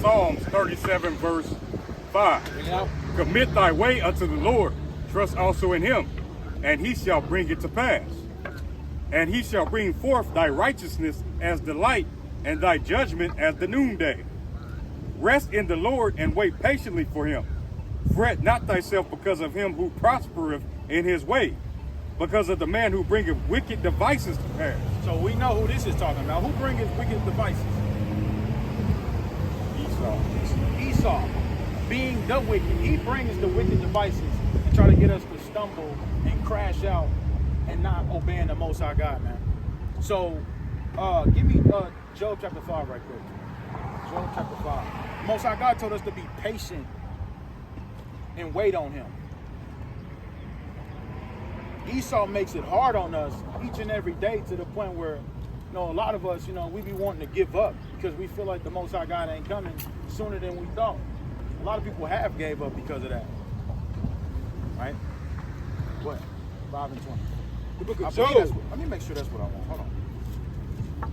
Psalms 37, verse 5. Yep. Commit thy way unto the Lord, trust also in him, and he shall bring it to pass. And he shall bring forth thy righteousness as the light, and thy judgment as the noonday. Rest in the Lord and wait patiently for him. Fret not thyself because of him who prospereth in his way, because of the man who bringeth wicked devices to pass. So we know who this is talking about. Who bringeth wicked devices? Esau. Being the wicked. He brings the wicked devices and try to get us to stumble and crash out and not obeying the Most High God, man. So, give me Job chapter 5 right quick. Job chapter 5. The Most High God told us to be patient and wait on him. Esau makes it hard on us each and every day to the point where, a lot of us, we be wanting to give up because we feel like the Most High God ain't coming sooner than we thought. A lot of people have gave up because of that. Right? What? 5 and 20. The book of Job. Let me make sure that's what I want. Hold on.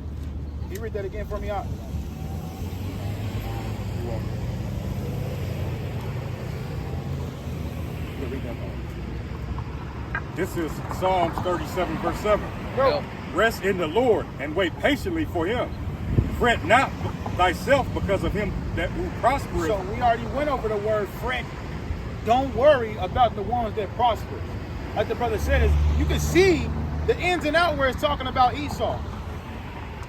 Can you read that again for me, out? Yeah, read that part. This is Psalms 37, verse 7. Bro. Rest in the Lord and wait patiently for him. Fret not thyself because of him that who prospereth. So we already went over the word fret. Don't worry about the ones that prosper. Like the brother said, is you can see the ins and outs where it's talking about Esau.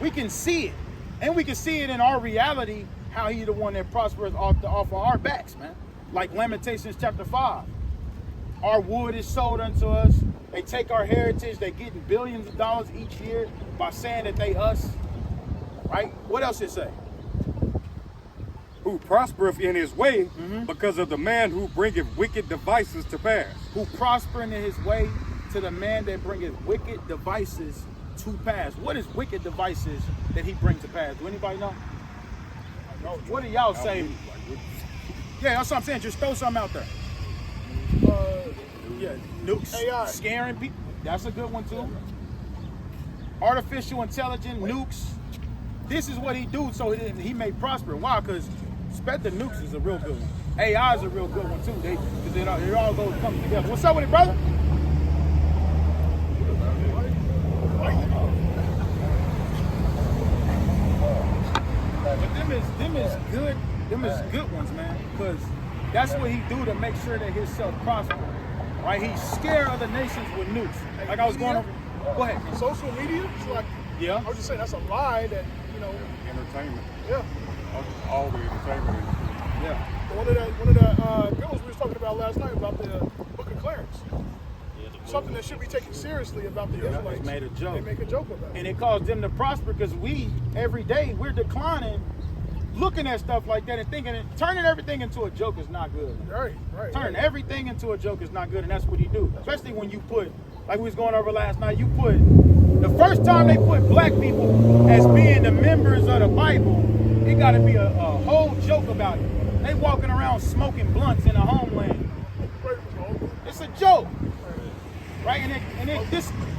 We can see it. And we can see it in our reality, how he the one that prospers off of our backs, man. Like Lamentations chapter 5. Our wood is sold unto us. They take our heritage. They getting billions of dollars each year by saying that they us. Right? What else it say? Who prospereth in his way because of the man who bringeth wicked devices to pass. Who prospereth in his way to the man that bringeth wicked devices to pass. What is wicked devices that he brings to pass? Do anybody know? What do y'all say? Yeah, that's what I'm saying. Just throw something out there. Yeah, nukes, AI. scaring people. That's a good one too. Artificial intelligence, nukes. This is what he do so he may prosper. Why? Because the nukes is a real good one. AI is a real good one too. Because it all goes come together. What's up with it, brother? But them is good. Them is good ones, man. Because that's what he do to make sure that his self prosper. Right? He scare other nations with nukes. Like I was going over. Go ahead. Social media, it's like, Yeah. I was just saying that's a lie that, Entertainment. yeah. All the entertainment. Yeah. One of the bills we was talking about last night about the Book of Clarence. Something that should be taken seriously about the Israelites. It's made a joke. They make a joke about it. And it caused them to prosper because we, every day, we're declining, looking at stuff like that and thinking, turning everything into a joke is not good. Right. Turn everything into a joke is not good, and that's what he do. Especially when you put, like we was going over last night, you put, the first time they put black people as being the members of the Bible, it got to be a whole joke about it. They walking around smoking blunts in a homeland. It's a joke. Right?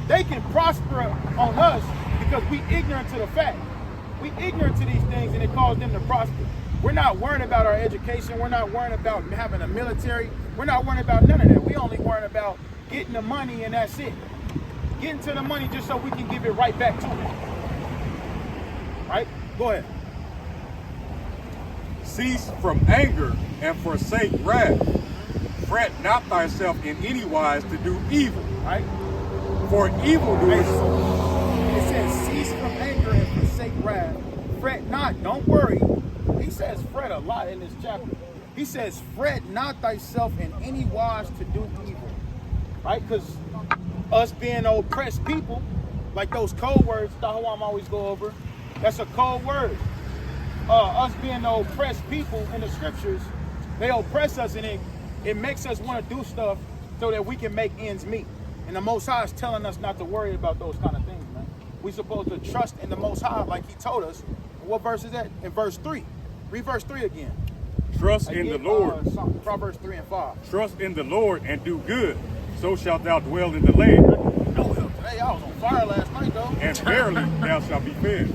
They can prosper on us because we ignorant to the fact. We ignorant to these things and it caused them to prosper. We're not worrying about our education. We're not worrying about having a military. We're not worrying about none of that. We only worrying about getting the money and that's it. Getting to the money just so we can give it right back to them. Right? Go ahead. Cease from anger and forsake wrath. Fret not thyself in any wise to do evil. Right? For evil doers. It says, cease from anger and forsake wrath. Fret not, don't worry. He says fret a lot in this chapter. He says, fret not thyself in any wise to do evil. Right? Because us being oppressed people, like those code words, Dahawam always go over, that's a code word. Us being the oppressed people in the scriptures, they oppress us and it makes us want to do stuff so that we can make ends meet. And the Most High is telling us not to worry about those kind of things, man. We're supposed to trust in the Most High like he told us. What verse is that? In verse 3. Read verse 3 again. Trust in the Lord. Proverbs 3 and 5. Trust in the Lord and do good. So shalt thou dwell in the land. No help today. I was on fire last night, though. And verily thou shalt be fed.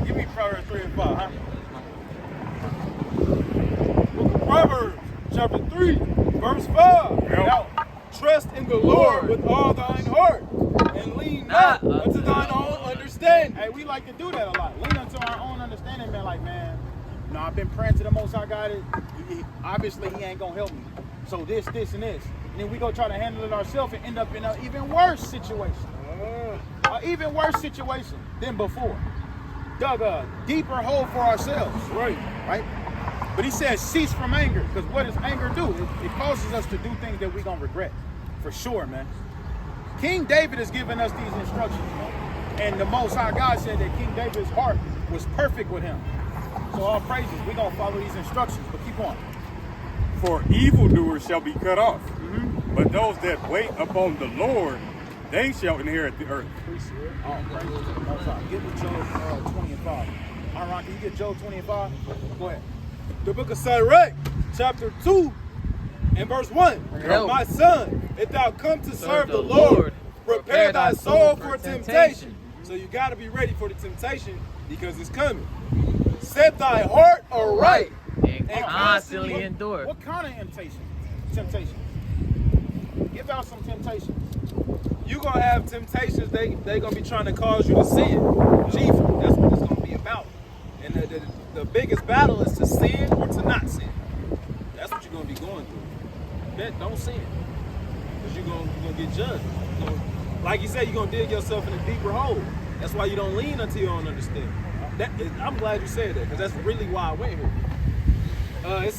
Give me Proverbs 3 and 5, huh? chapter 3, verse 5. Yep. Now, trust in the Lord with all thine heart, and lean not unto thine own understanding. Hey, we like to do that a lot. Lean unto our own understanding, man. Like, man, you know, I've been praying to the Most High God. Obviously, He ain't gonna help me. So this, and this. And then we go try to handle it ourselves and end up in an even worse situation. An even worse situation than before. Dug a deeper hole for ourselves. Right? But he says, cease from anger. Because what does anger do? It causes us to do things that we're gonna regret. For sure, man. King David has given us these instructions, man. And the Most High God said that King David's heart was perfect with him. So all praises, we're going to follow these instructions, but keep on. For evildoers shall be cut off, but those that wait upon the Lord, they shall inherit the earth. All praises to the Most High. Get with Job 20 and 5. All right, can you get Job 20 and 5? Go ahead. The book of Sirach, chapter 2, and verse 1. My son, if thou come to serve the Lord, prepare thy soul for temptation. So you got to be ready for the temptation because it's coming. Set thy heart aright and constantly endure. What kind of temptation? Give out some temptations. You're going to have temptations. They going to be trying to cause you to sin. Chief, that's what it's going to be about. And the biggest battle is to sin or to not sin. That's what you're going to be going through. Don't sin. Because you're going to get judged. Like you said, you're going to dig yourself in a deeper hole. That's why you don't lean until you don't understand. I'm glad you said that, because that's really why I went here. It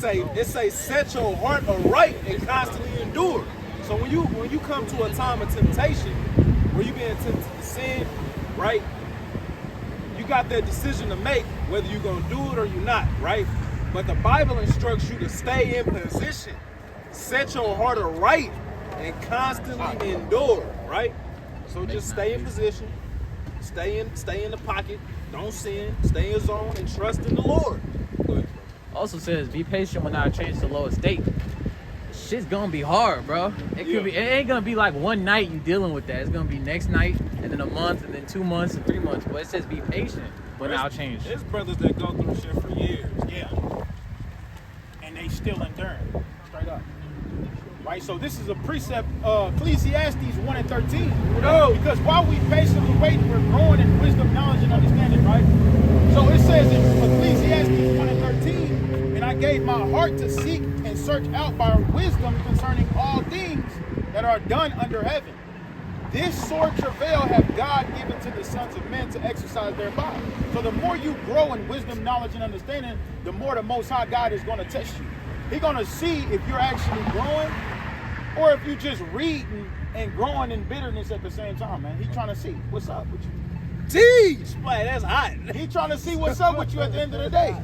say set your heart aright and constantly endure. So when you come to a time of temptation, where you being tempted to sin, right? You got that decision to make whether you're gonna do it or you're not, right? But the Bible instructs you to stay in position, set your heart aright, and constantly endure, right? So just stay in position, stay in the pocket. Don't sin, stay in your zone, and trust in the Lord. Go ahead. Also says, be patient when I change to low estate. Shit's gonna be hard, bro. It ain't gonna be like one night you dealing with that. It's gonna be next night, and then a month, and then 2 months, and 3 months. But it says be patient when I'll change. There's brothers that go through shit for years. Yeah. And they still enduring. Straight up. Right, so this is a precept, Ecclesiastes 1 and 13. Because while we patiently wait, we're growing in wisdom, knowledge, and understanding, right? So it says in Ecclesiastes 1 and 13, and I gave my heart to seek and search out by wisdom concerning all things that are done under heaven. This sore travail have God given to the sons of men to exercise thereby. So the more you grow in wisdom, knowledge, and understanding, the more the Most High God is going to test you. He's going to see if you're actually growing or if you just reading and growing in bitterness at the same time, man. He's trying to see what's up with you. Jeez, man, that's hot. He's trying to see what's up with you at the end of the day.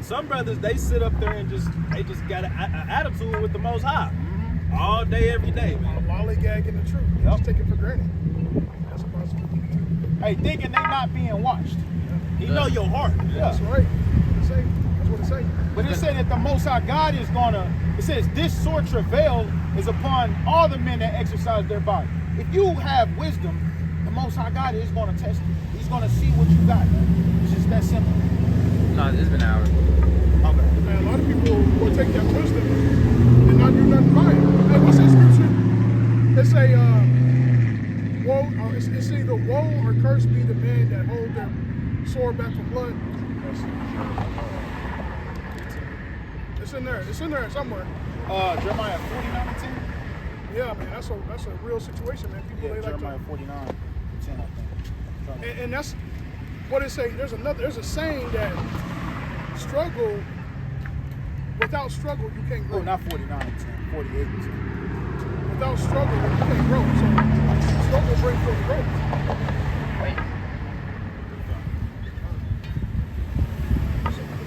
Some brothers, they sit up there and they just got an attitude with the Most High. All day, every day, man. Lollygagging the truth. Just take it for granted. That's a possibility. Hey, thinking they not being watched. He know your heart. Yeah. That's right. That's what it say. But it said that the Most High God is gonna, it says this sore travail is upon all the men that exercise their body. If you have wisdom, the Most High God is gonna test you. He's gonna see what you got, man. It's just that simple. No, it's been hours. Okay. Man, a lot of people will take that wisdom and not do nothing by it. Hey, what's that scripture? It say, woe, it's either woe or curse be the men that hold their sword back from blood. It's in there. It's in there somewhere. Jeremiah 49 and 10. Yeah, man, that's a real situation, man. People they like Jeremiah 49 and 10, I think. and that's what it say. There's a saying that without struggle you can't grow. Oh, not 49 and 10, 48 and 10. Without struggle you can't grow. So struggle brings forth growth.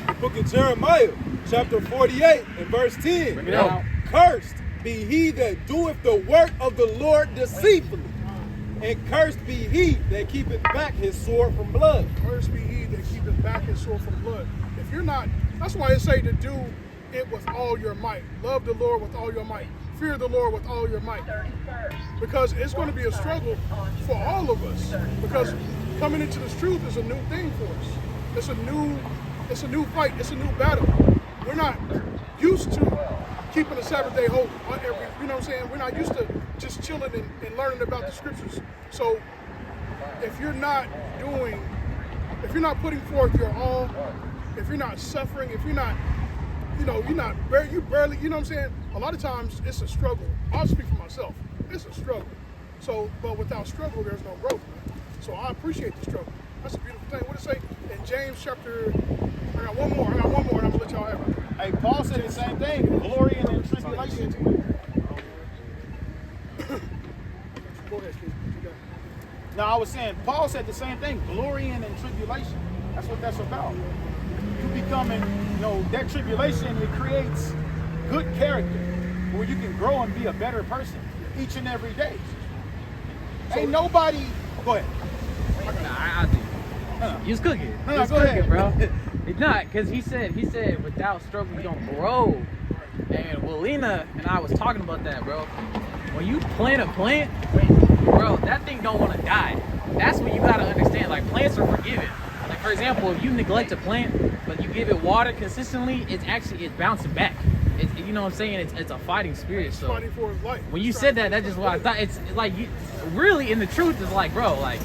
The book of Jeremiah, chapter 48 and verse 10. Bring it out. Cursed be he that doeth the work of the Lord deceitfully, and cursed be he that keepeth back his sword from blood. Cursed be he that keepeth back his sword from blood. If you're not, that's why it say to do it with all your might. Love the Lord with all your might. Fear the Lord with all your might. Because it's going to be a struggle for all of us. Because coming into this truth is a new thing for us. It's a new fight. It's a new battle. we're not used to keeping the Sabbath day holy. You know what I'm saying? We're not used to just chilling and learning about the scriptures. So if you're not putting forth your all, if you're not suffering, if you're not, you barely, you know what I'm saying? A lot of times it's a struggle. I'll speak for myself. It's a struggle. So, but without struggle, there's no growth, man. So I appreciate the struggle. That's a beautiful thing. What does it say in James chapter, I got one more, and I'm gonna let y'all have it. Hey, Paul said the same thing. Glory in tribulation. Go ahead, Steve. You got it. No, I was saying, Paul said the same thing. Glorying in tribulation. That's what that's about. You becoming, that tribulation, it creates good character where you can grow and be a better person each and every day. Ain't nobody. Go ahead. Nah, I do. You was cooking. No, go ahead, bro. It's not, because he said without struggle you don't grow. And Lena and I was talking about that, bro. When you plant a plant, bro, that thing don't want to die. That's when you gotta understand, like, plants are forgiven. Like, for example, if you neglect a plant, but you give it water consistently, it's bouncing back. You know what I'm saying? It's a fighting spirit. So Fighting for his life. when you said that, that's just what I thought. It's like, you really, in the truth, is like, bro, like,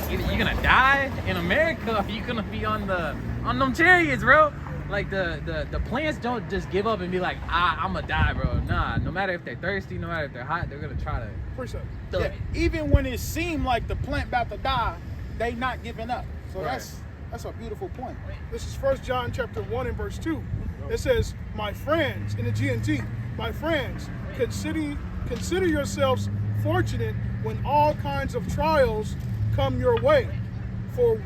either you're gonna die in America, or you're gonna be on them chariots, bro. Like, the plants don't just give up and be like, I'm gonna die, bro. Nah, no matter if they're thirsty, no matter if they're hot, they're gonna try to. Appreciate it. Yeah, even when it seemed like the plant about to die, they not giving up. So Right. that's a beautiful point. This is 1 John chapter 1 and verse 2. It says, my friends, in the GNT, my friends, consider yourselves fortunate when all kinds of trials come your way. For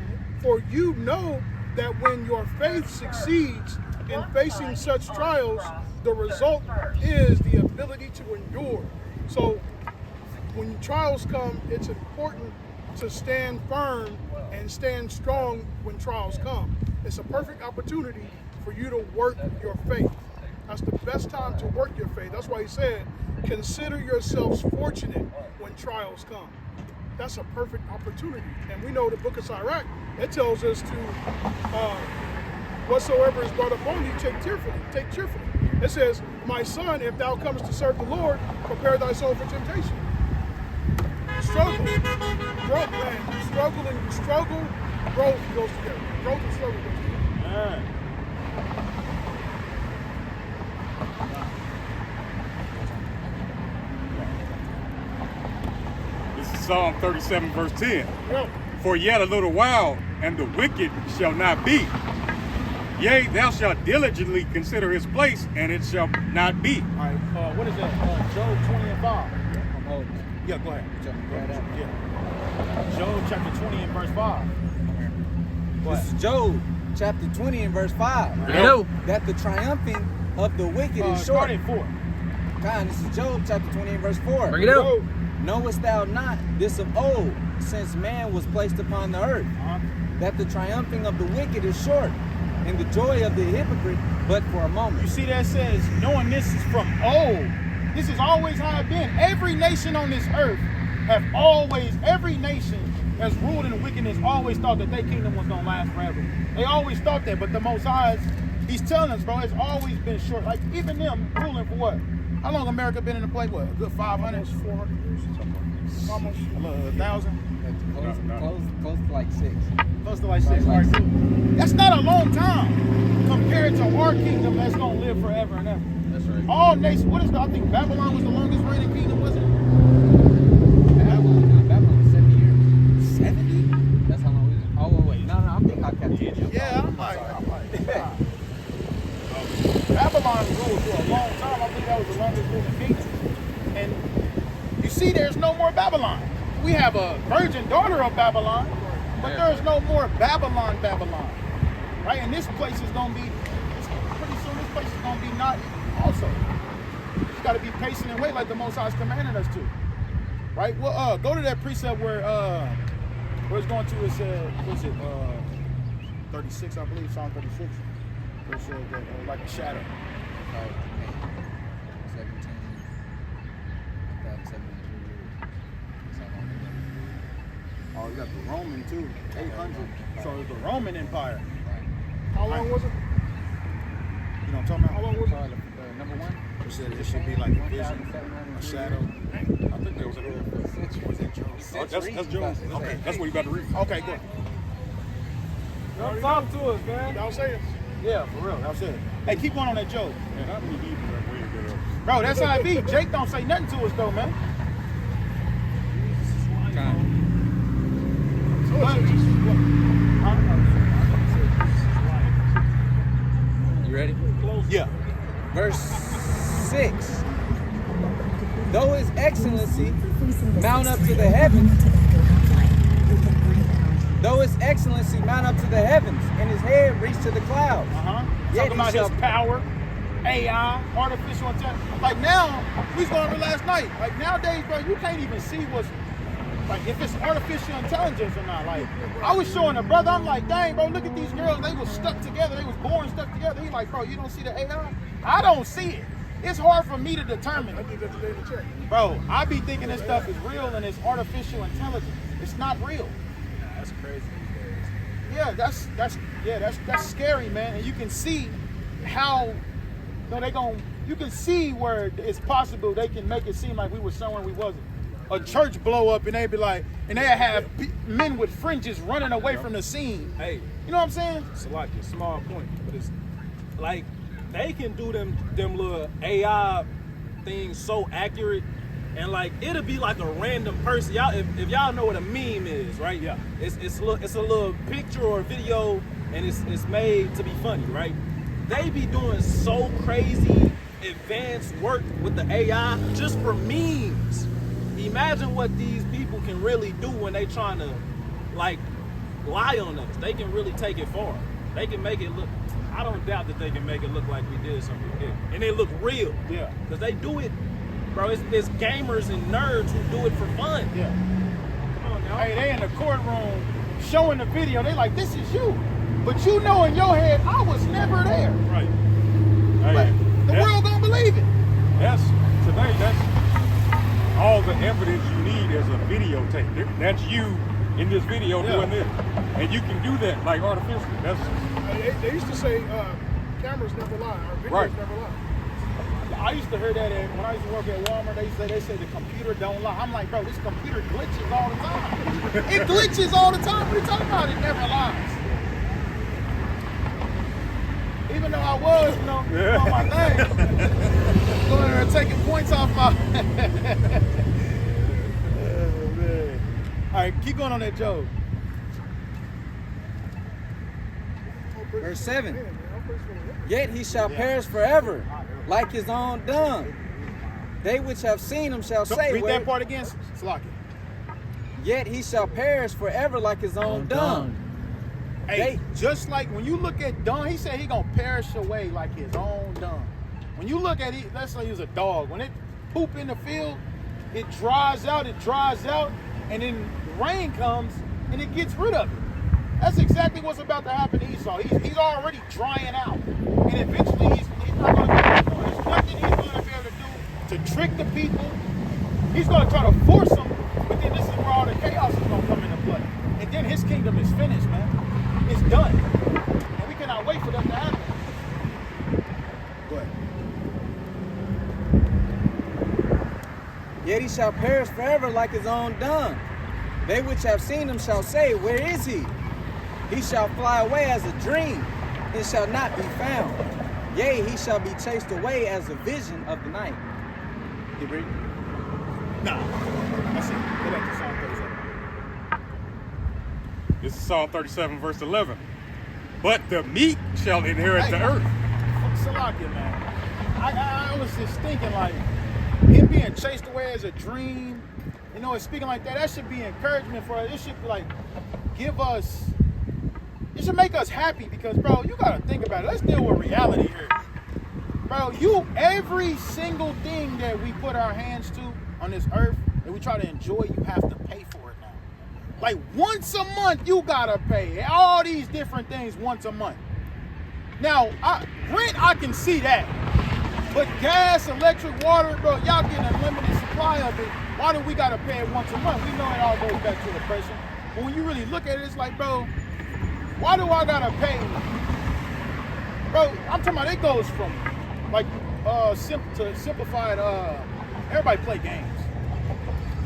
you know that when your faith succeeds in facing such trials, the result is the ability to endure. So when trials come, it's important to stand firm and stand strong when trials come. It's a perfect opportunity for you to work your faith. That's the best time to work your faith. That's why he said, consider yourselves fortunate when trials come. That's a perfect opportunity. And we know the book of Sirach, it tells us to, whatsoever is brought upon you, take cheerfully. It says, my son, if thou comest to serve the Lord, prepare thy soul for temptation. Struggle, growth, man. Struggle, growth goes together. Growth and struggle goes together. This is Psalm 37, verse 10. Yeah. For yet a little while, and the wicked shall not be. Yea, thou shalt diligently consider his place, and it shall not be. All right, what is that? Job 20 and 5. Yeah, go ahead. Yeah. Job chapter 20 and verse 5. This is Job chapter 20 and verse 5. Hello. That the triumphing of the wicked is Start short. at 4. God, this is Job chapter 20 and verse 4. Bring it up. Knowest thou not this of old, since man was placed upon the earth, that the triumphing of the wicked is short, and the joy of the hypocrite but for a moment? You see that says, knowing this is from old. This is always how it's been. Every nation on this earth every nation that's ruled in wickedness always thought that their kingdom was going to last forever. They always thought that, but the Most High, he's telling us, bro, it's always been short. Like, even them ruling for what? How long America been in the play? What, a good 500? Almost 400 years. Almost. 1,000? Close to like 6. Close to like 6. Right. That's not a long time compared to our kingdom that's going to live forever and ever. That's right. All nations, I think Babylon was the longest reigning kingdom, was it? Babylon was 70 years. 70? That's how long we was. Oh, wait. No, I'm thinking about captivity. Yeah, I'm like, Babylon ruled for a long time. I think that was the longest ruling kingdom. And you see, there's no more Babylon. We have a virgin daughter of Babylon, but there's no more Babylon. Right? And this place is going to be, pretty soon this place is going to be not also. You just got to be patient and wait like the Most High is commanding us to. Right? Well, go to that precept where it's going to, what's it, 36, I believe, Psalm 36. Where it says that, like a shadow. 17. About 73 years. Oh, you got the Roman too, 800. So it's the Roman Empire. How long was it? You know what I'm talking How about? long was it? Number one. It said it should be like a vision, a shadow. I think that was in there. Was it Jones? Oh, that's Jones. Okay, that's what you about to read. Okay, good. Come talk to us, man. Y'all say it. Yeah, for real. That's it. Hey, keep going on that joke. Man, how many people that way to get up? Bro, that's how it be. Jake don't say nothing to us, though, man. You ready? Yeah. Verse 6. Though his excellency mount up to the heavens, though his excellency mount up to the heavens, and his head reach to the clouds. Yet Talking about he his shall power, AI, artificial intelligence. Like now, we was going over last night. Like nowadays, bro, you can't even see what's like if it's artificial intelligence or not. Like I was showing a brother, I'm like, dang, bro, look at these girls. They was stuck together. They was born stuck together. He's like, bro, you don't see the AI? I don't see it. It's hard for me to determine. I did that today to check. Bro, I be thinking this stuff is real and it's artificial intelligence. It's not real. That's crazy. Yeah, that's scary, man. And you can see how you can see where it's possible they can make it seem like we were somewhere we wasn't. A church blow up and they be like, and they have men with fringes running away from the scene. Hey, You know what I'm saying? it's like a small point, but it's like they can do them little AI things so accurate, and like it'll be like a random person. Y'all, if y'all know what a meme is, right? Yeah. It's a little picture or video, and it's made to be funny, right? They be doing so crazy advanced work with the AI just for memes. Imagine what these people can really do when they trying to like lie on us. They can really take it far. They can make it look. I don't doubt that they can make it look like we did something big, and they look real. Yeah. Because they do it, bro. It's gamers and nerds who do it for fun. Yeah. Come on now. Hey, they in the courtroom showing the video. They like, this is you. But you know in your head, I was never there. Right. But Hey, the world gonna believe it. that's all the evidence you need as a videotape. That's you in this video doing this. And you can do that like artificially. That's They used to say cameras never lie, or videos Right. never lie. I used to hear that when I used to work at Walmart. They say the computer don't lie. I'm like, bro, this computer glitches all the time. It glitches all the time. What are you talking about? It never lies. Even though I was, on my thing, going there and taking points off my. Oh, man. All right, keep going on that joke. Verse 7. Yet he shall perish forever, like his own dung. They which have seen him shall say, Read that part again, Slocky. Yet he shall perish forever like his own dung. Hey, just like when you look at dung, he said he gonna perish away like his own dung. When you look at it, let's say he's a dog. When it poop in the field, it dries out, and then rain comes and it gets rid of it. That's exactly what's about to happen to Esau. He's already drying out, and eventually he's not gonna be able to do. There's nothing he's gonna be able to do to trick the people. He's gonna try to force them, but then this is where all the chaos is gonna come into play. And then his kingdom is finished, man. It's done. And we cannot wait for that to happen. Go ahead. Yet he shall perish forever like his own dung. They which have seen him shall say, where is he? He shall fly away as a dream, and shall not be found. Yea, he shall be chased away as a vision of the night. You read? Nah. That's it. Go back to Psalm 37. This is Psalm 37, verse 11. But the meek shall inherit the earth. Salakia, man. I was just thinking, like, him being chased away as a dream, and speaking like that should be encouragement for us. It should be like, it should make us happy because, bro, you gotta think about it. Let's deal with reality here. Bro, every single thing that we put our hands to on this earth that we try to enjoy, you have to pay for it now. Like once a month, you gotta pay all these different things once a month. Now, rent, I can see that. But gas, electric, water, bro, y'all get an unlimited supply of it. Why do we gotta pay it once a month? We know it all goes back to oppression. But when you really look at it, it's like, bro, why do I gotta pay Bro, I'm talking about it goes from like to simplified. Everybody play games.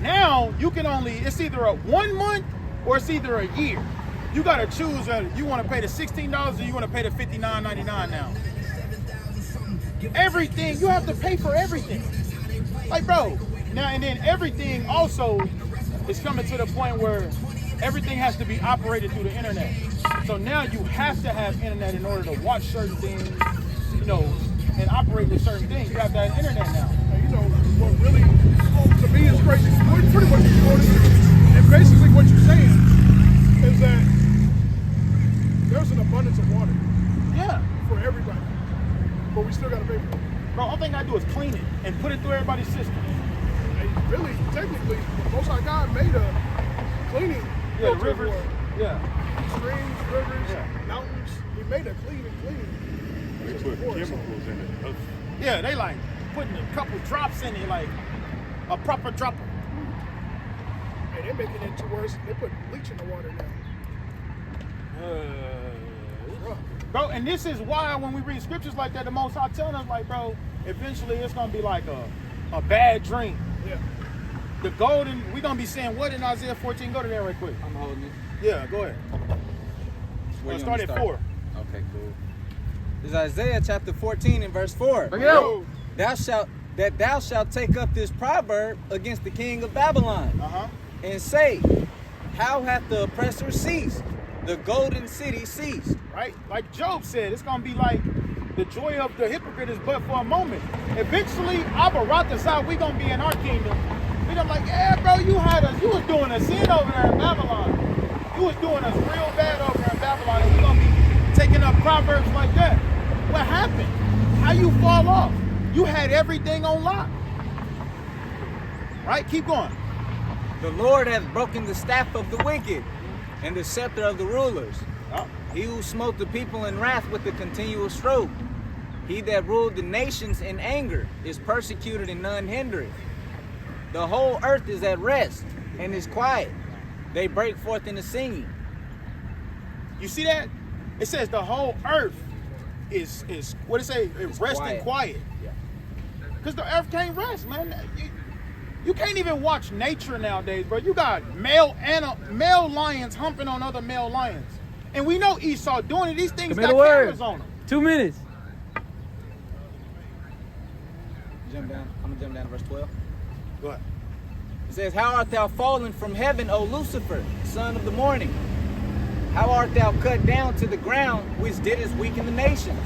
Now you can it's either a 1 month or it's either a year. You gotta choose whether you want to pay the $16 or you want to pay the $59.99 now. Everything, you have to pay for everything. Like, bro, now and then everything also is coming to the point where everything has to be operated through the internet. So now you have to have internet in order to watch certain things, you know, and operate with certain things. You have to have internet now. And you know, what really, to me, is crazy. Pretty much and basically what you're saying is that there's an abundance of water. Yeah. For everybody. But we still got to pay for it. Bro, all thing I do is clean it and put it through everybody's system. And really, technically, Most High God made a cleaning filter rivers. for Yeah. streams, rivers, mountains. He made a clean. They put chemicals in it. Yeah, they like putting a couple drops in it, like a proper dropper. And they're making it to worse. They put bleach in the water now. Bro, and this is why when we read scriptures like that, the Most High telling us, like, bro, eventually it's gonna be like a bad dream. Yeah. The golden, we're gonna be saying what in Isaiah 14? Go to there right quick. I'm holding it. Yeah, go ahead. Where you Start want at me to 4. Okay, cool. This is Isaiah chapter 14 and verse 4. Bring it out. Thou shalt take up this proverb against the king of Babylon, and say, how hath the oppressor ceased? The golden city ceased. Right? Like Job said, it's gonna be like the joy of the hypocrite is but for a moment. Eventually, Abba Ratha side, we gonna be in our kingdom. We gonna like, yeah, bro, you was doing a sin over there in Babylon. You was doing us real bad over there in Babylon, and we gonna be taking up proverbs like that. What happened? How you fall off? You had everything on lock. Right? Keep going. The Lord hath broken the staff of the wicked, and the scepter of the rulers. He who smote the people in wrath with a continual stroke. He that ruled the nations in anger is persecuted and none hindereth. The whole earth is at rest and is quiet. They break forth into singing. You see that? It says the whole earth is what it say? It's rest and quiet. Yeah. Because the earth can't rest, man. You can't even watch nature nowadays, bro. You got male lions humping on other male lions. And we know Esau doing it. These things got cameras on them. 2 minutes. I'm gonna jump down to verse 12. Go ahead. It says, how art thou fallen from heaven, O Lucifer, son of the morning? How art thou cut down to the ground, which didst weaken the nations?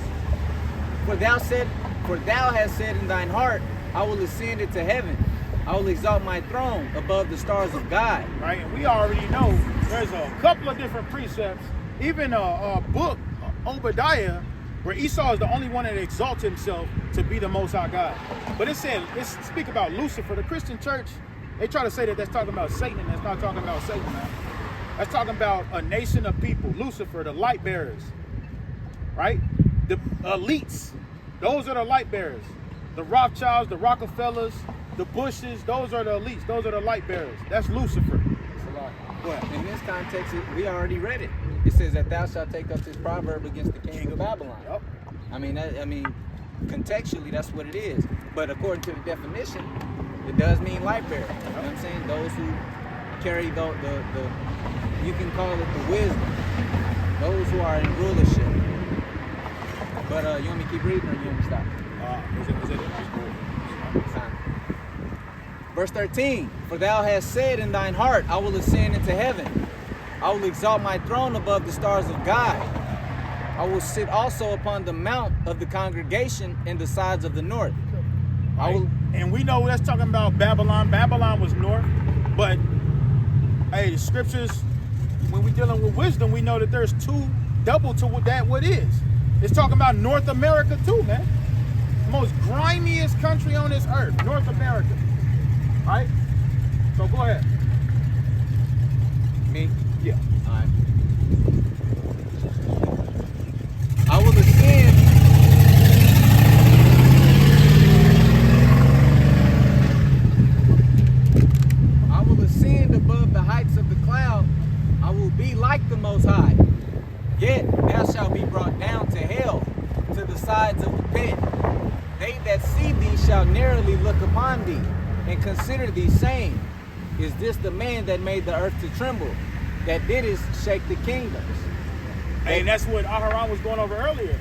For thou hast said in thine heart, I will ascend into heaven. I will exalt my throne above the stars of God. Right, and we already know there's a couple of different precepts. Even a book, Obadiah, where Esau is the only one that exalts himself to be the Most High God. But it speak about Lucifer. The Christian church, they try to say that that's talking about Satan, and that's not talking about Satan, man. That's talking about a nation of people. Lucifer, the light bearers, right? The elites, those are the light bearers. The Rothschilds, the Rockefellers, the Bushes, those are the elites. Those are the light bearers. That's Lucifer. What? In this context, we already read it. It says that thou shalt take up this proverb against the king of Babylon. Yep. I mean, contextually, that's what it is. But according to the definition, it does mean light bearer. You know what I'm saying? Those who carry the you can call it the wisdom. Those who are in rulership. But you want me to keep reading or you want me to stop? Verse 13, for thou hast said in thine heart, I will ascend into heaven. I will exalt my throne above the stars of God. I will sit also upon the mount of the congregation in the sides of the north. And we know that's talking about Babylon. Babylon was north. But, hey, the scriptures, when we're dealing with wisdom, we know that there's double to what is. It's talking about North America too, man. The most grimiest country on this earth, North America. Right? So go ahead. Me? Yeah. All right. I will ascend. I will ascend above the heights of the cloud. I will be like the Most High. Yet thou shalt be brought down to hell, to the sides of the pit. They that see thee shall narrowly look upon thee, and consider thee, saying, is this the man that made the earth to tremble, that didst shake the kingdoms? And that's what Aharon was going over earlier.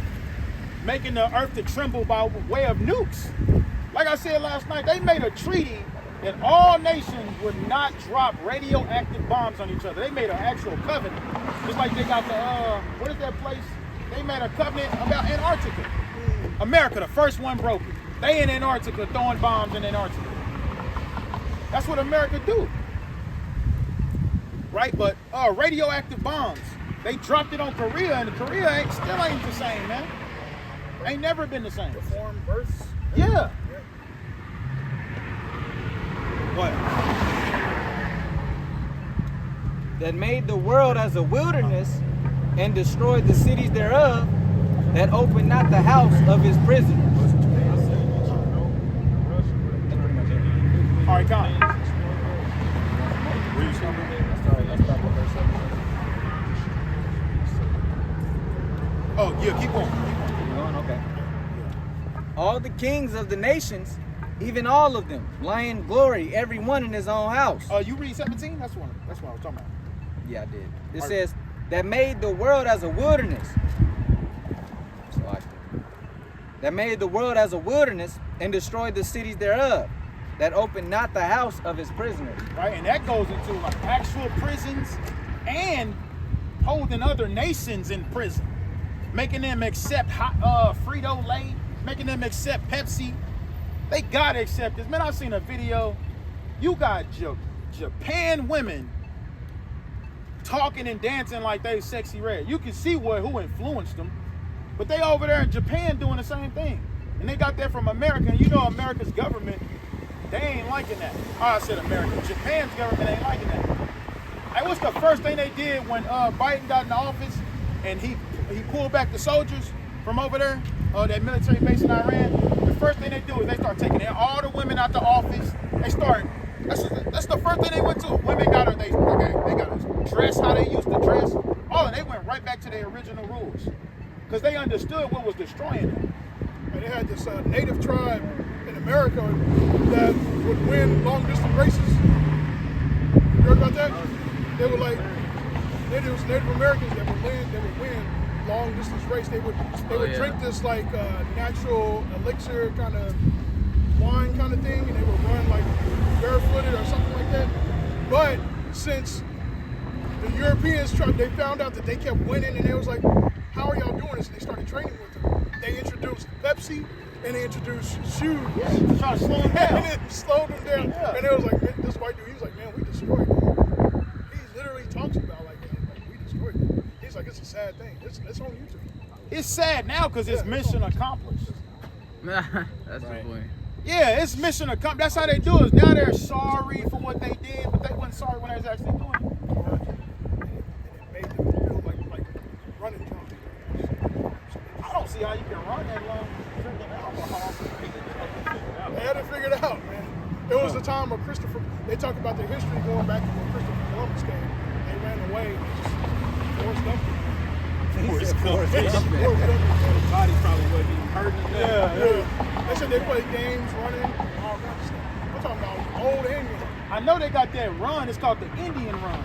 Making the earth to tremble by way of nukes. Like I said last night, they made a treaty that all nations would not drop radioactive bombs on each other. They made an actual covenant. Just like they got the, what is that place? They made a covenant about Antarctica. America, the first one broke it. They in Antarctica throwing bombs in Antarctica. That's what America do. Right? But radioactive bombs, they dropped it on Korea, and Korea still ain't the same, man. Ain't never been the same. Deformed births. Yeah. What? That made the world as a wilderness, and destroyed the cities thereof, that opened not the house of his prisoners. All right, Con. Oh, yeah, keep going. Okay. All the kings of the nations, even all of them, lie in glory, every one in his own house. You read 17? That's what I was talking about. Yeah, I did. It says, that made the world as a wilderness. That made the world as a wilderness, and destroyed the cities thereof, that opened not the house of his prisoners. Right, and that goes into like actual prisons and holding other nations in prison, making them accept Frito-Lay, making them accept Pepsi. They gotta accept this. Man, I seen a video. You got Japan women talking and dancing like they sexy red. You can see who influenced them, but they over there in Japan doing the same thing, and they got that from America. And you know America's government, they ain't liking that. I said America. Japan's government ain't liking that. Hey, what's the first thing they did when Biden got in office and he pulled back the soldiers from over there, that military base in Iran? The first thing they do is they start taking all the women out the office. They start. That's the first thing they went to. Women got her. They got to dress how they used to dress. And they went right back to their original rules because they understood what was destroying them. And they had this native tribe in America that would win long distance races. You heard about that? They were like Native Americans that would win long distance race. They would drink this like natural elixir kind of wine kind of thing, and they would run like barefooted or something like that. But since the Europeans they found out that they kept winning, and they was like, how are y'all doing this? And they started training with them. They introduced Pepsi, and they introduced shoes. Yeah, to try to slow them down. And it slowed them down. Yeah. And they was like, this white dude, he was like, man, we destroyed them. He literally talks about like we destroyed them. He's like, it's a sad thing. It's on YouTube. It's sad now because it's mission accomplished. That's the point. Yeah, it's mission accomplished. That's how they do it. Now they're sorry for what they did, but they weren't sorry when they was actually doing it. It made them feel like running drunk. I don't see how you can run that long drinking alcohol. They had to figure it out, man. It was the time of Christopher. They talk about the history going back to when Christopher Columbus came. They ran away and just forced up. His body probably wasn't even hurting. Yeah. They said they played games, running, all kinds of stuff. I'm talking about old and young. I know they got that run. It's called the Indian run.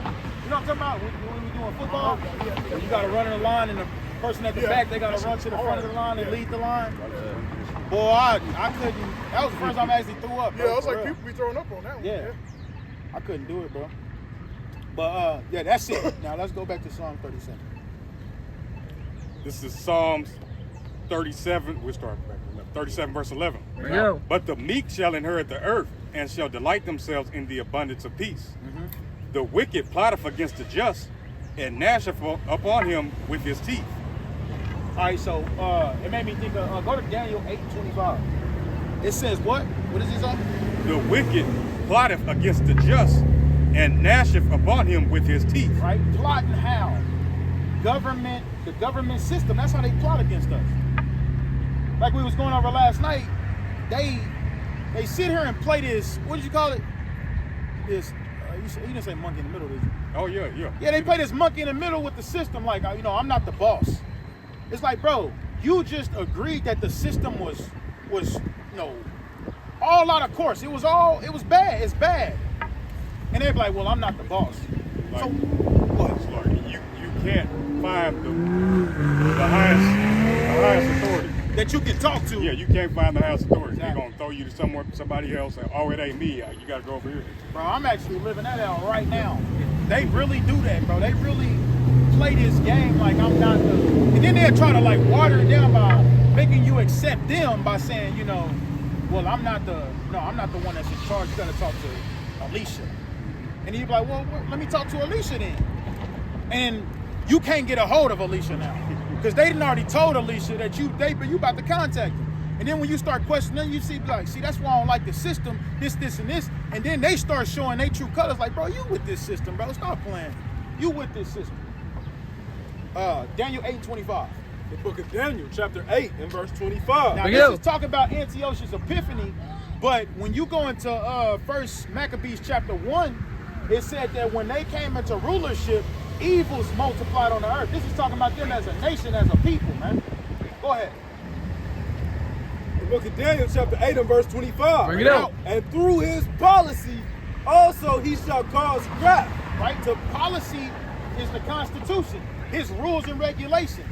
You know what I'm talking about? When we doing football, Yeah. you got to run in the line, and the person at the back, they got to run to the front of the line and lead the line. Boy, I couldn't. That was the first time I actually threw up. Bro, Yeah, I was like, real. people be throwing up on that one. Yeah. I couldn't do it, bro. But yeah, that's it. Now let's go back to Psalm 37. This is Psalms 37. We'll start back with 37, verse 11. There you go. But the meek shall inherit the earth, and shall delight themselves in the abundance of peace. The wicked plotteth against the just, and gnasheth upon him with his teeth. All right, so it made me think of, go to Daniel 8:25. It says what? What does it say? The wicked plotteth against the just, and gnasheth upon him with his teeth. Right? Plotting how? The government system, that's how they plot against us. Like we was going over last night, they sit here and play this, what did you call it? This, you didn't say monkey in the middle, did you? Oh, yeah. Yeah, they play this monkey in the middle with the system, like, I'm not the boss. It's like, bro, you just agreed that the system was all out of course. It was bad. It's bad. And they'd be like, well, I'm not the boss. Like, So what? it's like you can't find the highest authority. That you can talk to. Yeah, you can't find the highest authority. They're gonna throw you to somebody else and oh, it ain't me. You gotta go over here. Bro, I'm actually living that out right now. They really do that, bro. They really play this game like I'm not the, and then they'll try to like water it down by making you accept them by saying, well, I'm not the one that's in charge. You gotta talk to Alicia. And you're like, well, let me talk to Alicia then. And you can't get a hold of Alicia now. Because they done already told Alicia that you about to contact them. And then when you start questioning, you see that's why I don't like the system, this, and this. And then they start showing their true colors like, bro, you with this system, bro. Stop playing. You with this system. Daniel 8:25. The book of Daniel, chapter 8 and verse 25. Now, this is talking about Antiochus Epiphanes, but when you go into 1 Maccabees chapter 1, it said that when they came into rulership, evils multiplied on the earth. This is talking about them as a nation, as a people, man. Go ahead. The book of Daniel, chapter 8 and verse 25. Bring it out. And through his policy, also he shall cause craft. Right? The policy is the Constitution, his rules and regulations.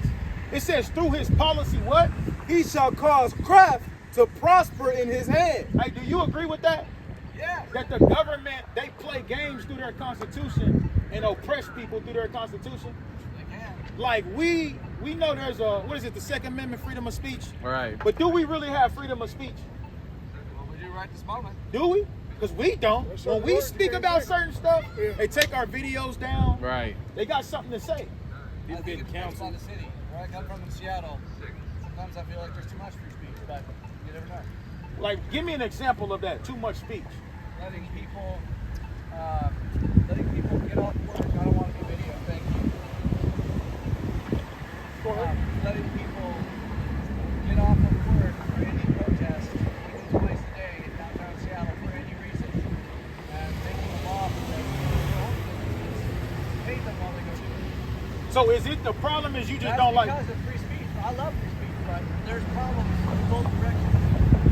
It says through his policy, what? He shall cause craft to prosper in his hand. Hey, do you agree with that? Yeah. That the government, they play games through their Constitution and oppress people through their Constitution? They can. Like we know there's the Second Amendment, freedom of speech? Right. But do we really have freedom of speech? Well, we do right this moment. Do we? Because we don't. That's When certain we words speak you can't about say. certain stuff, Yeah. they take our videos down. Right. They got something to say. I think it depends on the city. Where I come from in Seattle, sometimes I feel like there's too much free speech, but you never know. Like, give me an example of that. Too much speech. Letting people get off work. I don't want to do video. Thank you. Go ahead. Letting people get off of work for any protest, even twice a day in downtown Seattle for any reason, and making a law for them to go home to their business, pay them while they go do it. So is it the problem is you just That's don't like? because of free speech. I love free speech, but there's problems in both directions.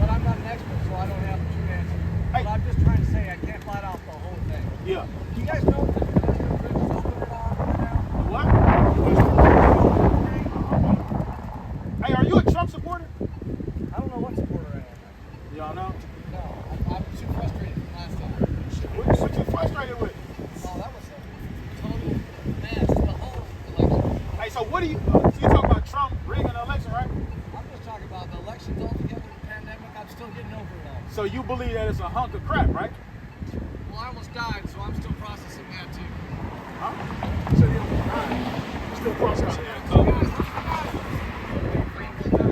But I'm not an expert, so I don't have the true answer. Hey. But I'm just trying to say I can't flat out the whole thing. Yeah. Do you guys know if the pedestrian bridge is open or not right now? What? Hey, are you a Trump supporter? I don't know what supporter I am. Y'all know. No, I'm too frustrated from last time. What you frustrated with? Oh, that was a total mess. The whole election. Hey, so what do you? So you talking about Trump rigging the election, right? I'm just talking about the elections altogether, the pandemic. I'm still getting over it all. So you believe that it's a hunk of crap, right? Well, I almost died, so I'm still processing that too. Huh? He said he almost died. Still processing that.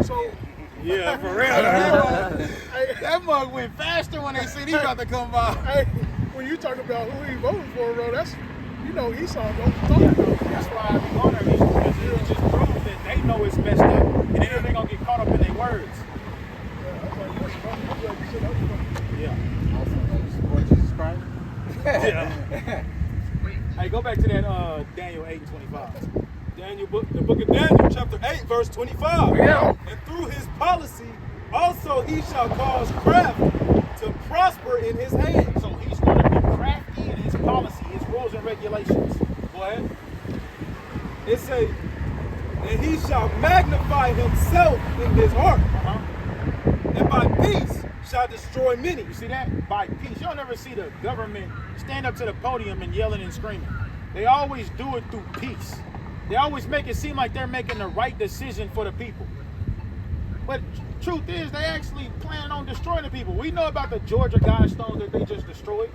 So, Yeah, for real. Hey, that mug went faster when they said he about to come by. hey, when you talk about who he voted for, bro, that's, Esau don't talk about. That's why I be on there, because it just proves that they know it's messed up, and then they're gonna get caught up in their words. Yeah, I was like, that's funny. I'm glad you said that was funny. Yeah. Also, like, support Jesus Christ. Yeah. Hey, go back to that Daniel 8:25. The book of Daniel, chapter 8, verse 25. Yeah. And through his policy, also he shall cause craft to prosper in his hand. So he's going to be crafty in his policy, his rules and regulations. Go ahead. It say, and he shall magnify himself in his heart, and by peace shall destroy many. You see that? By peace. You'll never see the government stand up to the podium and yelling and screaming. They always do it through peace. They always make it seem like they're making the right decision for the people. But truth is, they actually plan on destroying the people. We know about the Georgia Guidestones that they just destroyed.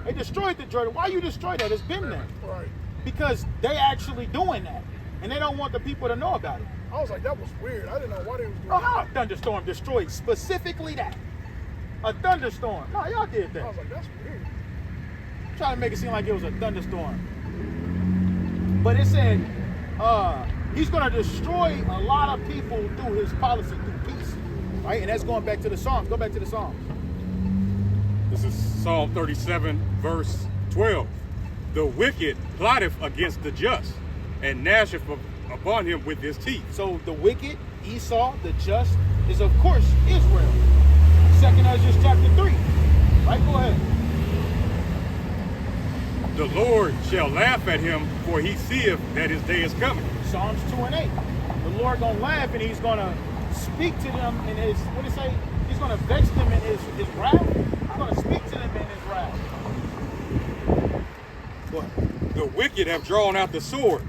They destroyed the Georgia. Why you destroy that? It's been there. Right. Because they actually doing that. And they don't want the people to know about it. I was like, that was weird. I didn't know why they was doing Oh, how that. a thunderstorm destroyed specifically that? A thunderstorm. No, y'all did I that. was like, that's weird. Trying to make it seem like it was a thunderstorm. But it said he's going to destroy a lot of people through his policy, through peace. Right? And that's going back to the Psalms. Go back to the Psalms. This is Psalm 37, verse 12. The wicked plotteth against the just, and gnasheth upon him with his teeth. So the wicked, Esau, the just, is of course Israel. 2nd Ezra chapter 3. Right, go ahead. The Lord shall laugh at him, for he seeth that his day is coming. Psalms 2 and 8. The Lord gonna laugh and he's gonna speak to them in his, what did it say? He's gonna vex them in his wrath. He's gonna speak to them in his wrath. What? The wicked have drawn out the sword,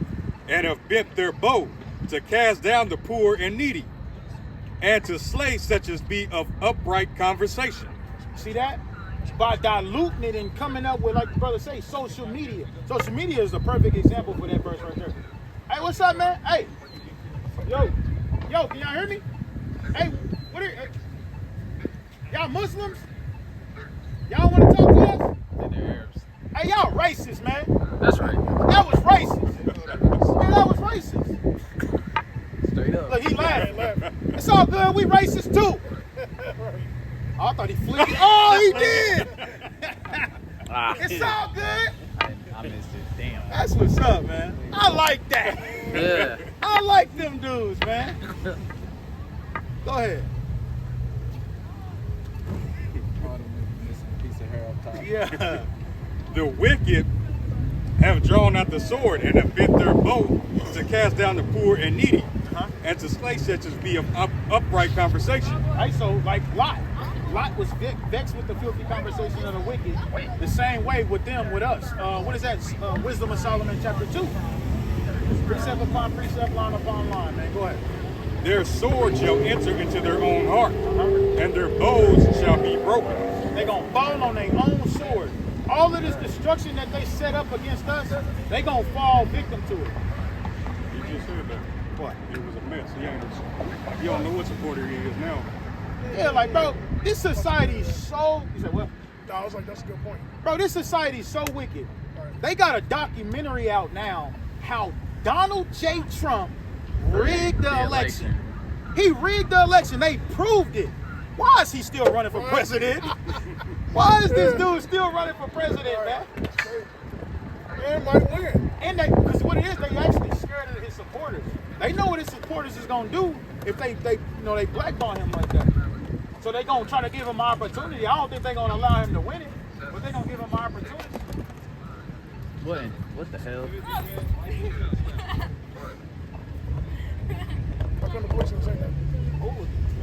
and have bent their bow, to cast down the poor and needy, and to slay such as be of upright conversation. See that? By diluting it and coming up with, like the brother say, social media. Social media is a perfect example for that verse right there. Hey, what's up, man? Hey, yo, can y'all hear me? Hey, what are y'all Muslims? Y'all want to talk to us? And they're Arabs. Hey, y'all racist, man. That's right. That was racist. Yeah, that was racist. Straight up. Look, he laughing. It's all good. We racist too. Oh, I thought he flipped it. Oh, he did. It's all good. I missed it. Damn. That's what's up, man. I like that. Yeah. I like them dudes, man. Go ahead. Piece of hair up top. Yeah. The wicked have drawn out the sword, and have bent their bow, to cast down the poor and needy, and to slay such as be of upright conversation. Right, so like Lot. Lot was vexed with the filthy conversation of the wicked. The same way with them, with us. What is that? Wisdom of Solomon chapter 2. Precept upon precept, line upon line, man. Go ahead. Their sword shall enter into their own heart, and their bows shall be broken. They're going to fall on their own sword. All of this destruction that they set up against us, they're going to fall victim to it. You just said that. What? It was a mess. You don't know what supporter he is now. Yeah, like, bro, this society is so... You said, what? No, I was like, that's a good point. Bro, this society is so wicked. They got a documentary out now how Donald J. Trump rigged the election. He rigged the election. They proved it. Why is he still running for president? Why is this dude still running for president, man? Man might win. And they, because what it is, they actually scared of his supporters. They know what his supporters is gonna do if they blackball him like that. So they gonna try to give him an opportunity. I don't think they're gonna allow him to win it, but they're gonna give him an opportunity. What the hell? How come the police ain't say that?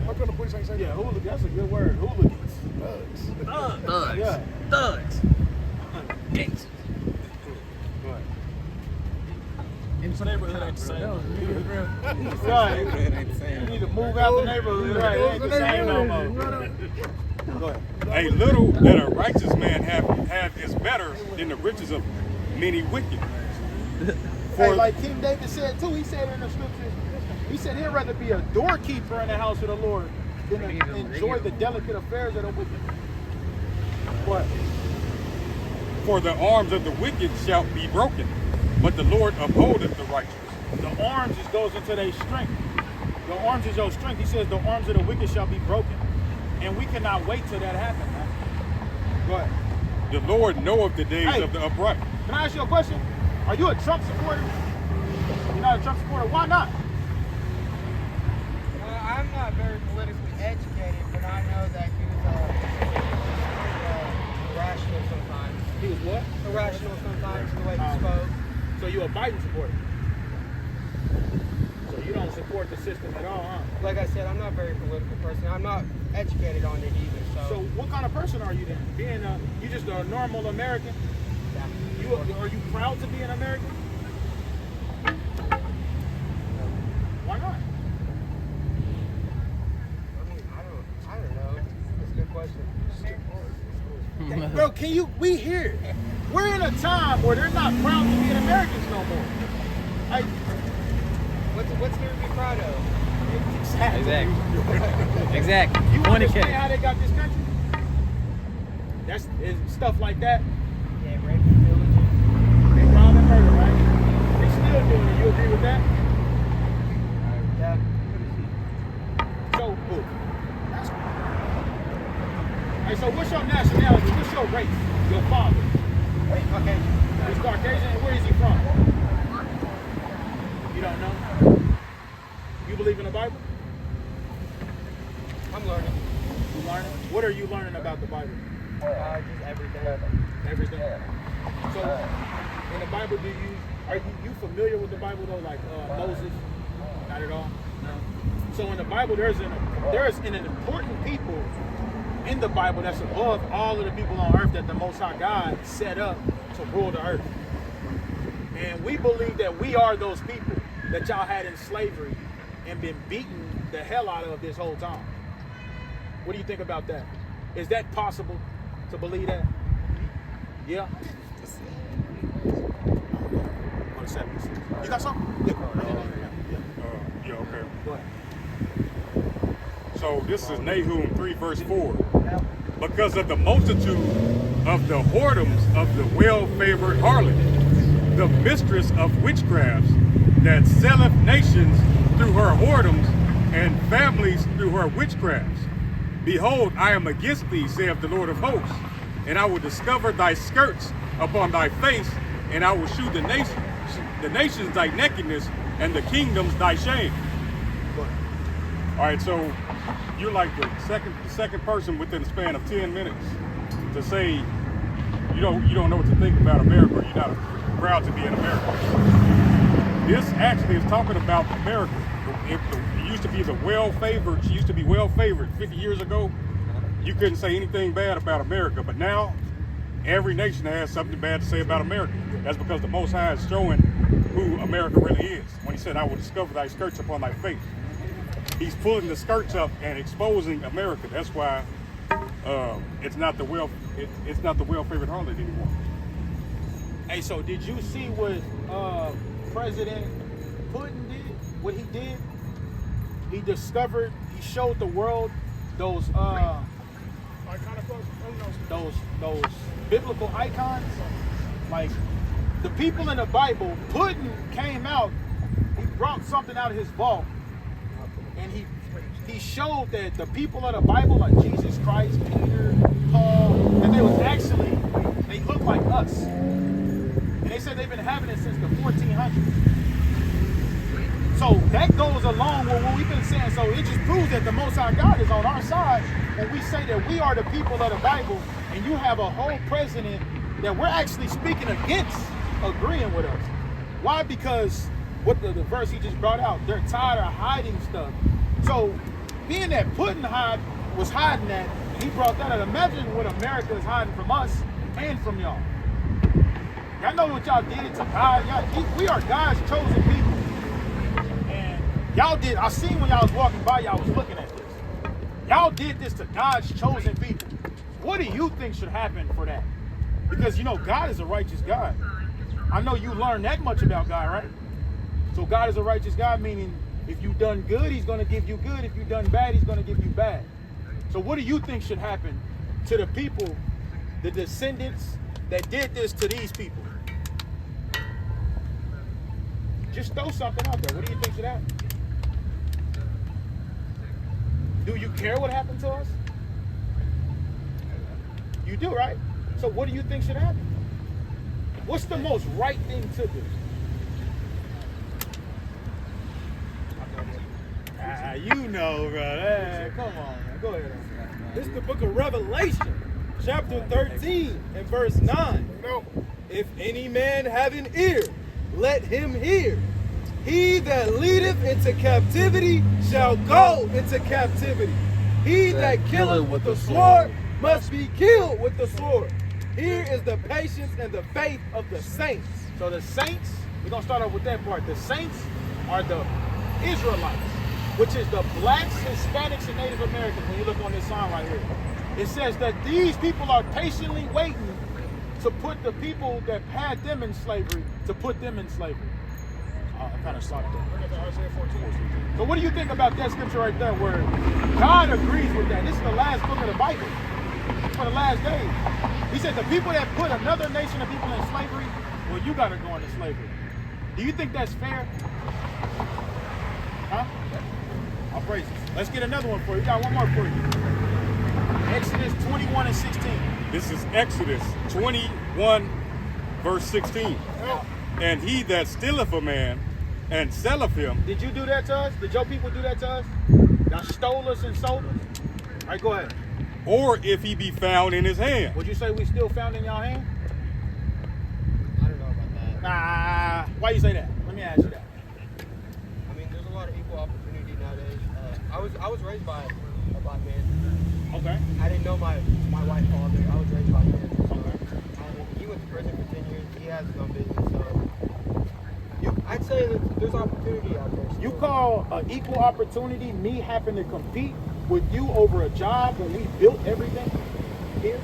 How come the police ain't say Yeah, that? hooligan, that's a good word. Hooligans. Thugs. Yeah. Thugs. Gangsters. This neighborhood ain't the same. Right. You need to move out the neighborhood. Right, it ain't the same no more. Go ahead. A little that a righteous man have is better than the riches of many wicked. Hey, like King David said too, he said in the scriptures, he said he'd rather be a doorkeeper in the house of the Lord than to enjoy the delicate affairs of the wicked. What? For the arms of the wicked shall be broken, but the Lord upholdeth the righteous. The arms just goes into their strength. The arms is your strength. He says the arms of the wicked shall be broken. And we cannot wait till that happens, man. Go ahead. The Lord knoweth the days of the upright. Can I ask you a question? Are you a Trump supporter? You're not a Trump supporter. Why not? Well, I'm not very politically educated, but I know that he was irrational sometimes. He was what? Irrational sometimes, the way he spoke. So you're a Biden supporter? So you don't support the system at all, huh? Like I said, I'm not a very political person. I'm not educated on it either. So what kind of person are you then? Being you just a normal American? Are you proud to be an American? Why not? I don't know. That's a good question. Bro, we here. We're in a time where they're not proud to be Americans no more. Like, What's there to be proud of? Exactly. You Point of understand case. how they got this country? That's stuff like that. Yeah, rape and pillage. They robbed and murder, right? They still doing it. You agree with that? Yeah. So, that's hey, so what's your nationality? What's your race? Your father? Okay. He's Caucasian. Where is he from? You You don't know? You believe in the Bible? I'm learning. You learning? What are you learning about the Bible? Just everything. Everything. So, in the Bible, are you familiar with the Bible though? Like Moses? Not at all. No. So in the Bible, there's an important people in the Bible that's above all of the people on earth that the Most High God set up to rule the earth. And we believe that we are those people that y'all had in slavery and been beaten the hell out of this whole time. What do you think about that? Is that possible to believe that? Yeah? You got something? Yeah, okay. Go ahead. So this is Nahum 3 verse 4. Because of the multitude of the whoredoms of the well-favored harlot, the mistress of witchcrafts, that selleth nations through her whoredoms, and families through her witchcrafts. Behold, I am against thee, saith the Lord of hosts, and I will discover thy skirts upon thy face, and I will shew the nations thy nakedness, and the kingdoms thy shame. All right, so you're like the second person within the span of 10 minutes to say you don't know what to think about America, or you're not proud to be in America. This actually is talking about America. It used to be the well-favored. She used to be well-favored 50 years ago. You couldn't say anything bad about America, but now every nation has something bad to say about America. That's because the Most High is showing who America really is. When he said, I will discover thy skirts upon thy face. He's pulling the skirts up and exposing America. That's why it's not the well-favored harlot anymore. Hey, so did you see what President Putin did? What he did? He showed the world those biblical icons. Like the people in the Bible, Putin came out, he brought something out of his vault, and he showed that the people of the Bible, like Jesus Christ, Peter, Paul, that they look like us. And they said they've been having it since the 1400s. So that goes along with what we've been saying. So it just proves that the Most High God is on our side when we say that we are the people of the Bible, and you have a whole president that we're actually speaking against agreeing with us. Why? Because what the verse he just brought out, they're tired of hiding stuff. So being that Putin was hiding that, and he brought that out, imagine what America is hiding from us and from y'all. Y'all know what y'all did to God. We are God's chosen people. Y'all did, I seen when y'all was walking by, y'all was looking at this. Y'all did this to God's chosen people. What do you think should happen for that? Because God is a righteous God. I know you learned that much about God, right? So God is a righteous God, meaning if you've done good, he's going to give you good. If you've done bad, he's going to give you bad. So what do you think should happen to the people, the descendants that did this to these people? Just throw something out there. What do you think should happen? Do you care what happened to us? You do, right? So what do you think should happen? What's the most right thing to do? Bro. Come on, man. Go ahead. This is the book of Revelation, chapter 13 and verse 9. No. If any man have an ear, let him hear. He that leadeth into captivity shall go into captivity. He that killeth with the sword must be killed with the sword. Here is the patience and the faith of the saints. So the saints, we're going to start off with that part. The saints are the Israelites, which is the blacks, Hispanics, and Native Americans. When you look on this sign right here, it says that these people are patiently waiting to put the people that had them in slavery, to put them in slavery. I kind of stopped that. So what do you think about that scripture right there where God agrees with that? This is the last book of the Bible for the last days. He said the people that put another nation of people in slavery, well, you got to go into slavery. Do you think that's fair? Huh? I'll praise you. Let's get another one for you. We got one more for you. Exodus 21 and 16. This is Exodus 21 verse 16. And he that stealeth a man and selleth him, Did you do that to us? Did your people do that to us? Y'all stole us and sold us? All right, go ahead. or if he be found in his hand. Would you say we still found in y'all hand? I don't know about that. Nah. Why you say that? Let me ask you that. I mean, there's a lot of equal opportunity nowadays. I was raised by a black man. Okay. I didn't know my white father. I was raised by him. And he went to prison for 10 years. He has his own business. So I'd say that there's opportunity out there. You call equal opportunity me having to compete with you over a job when we built everything here?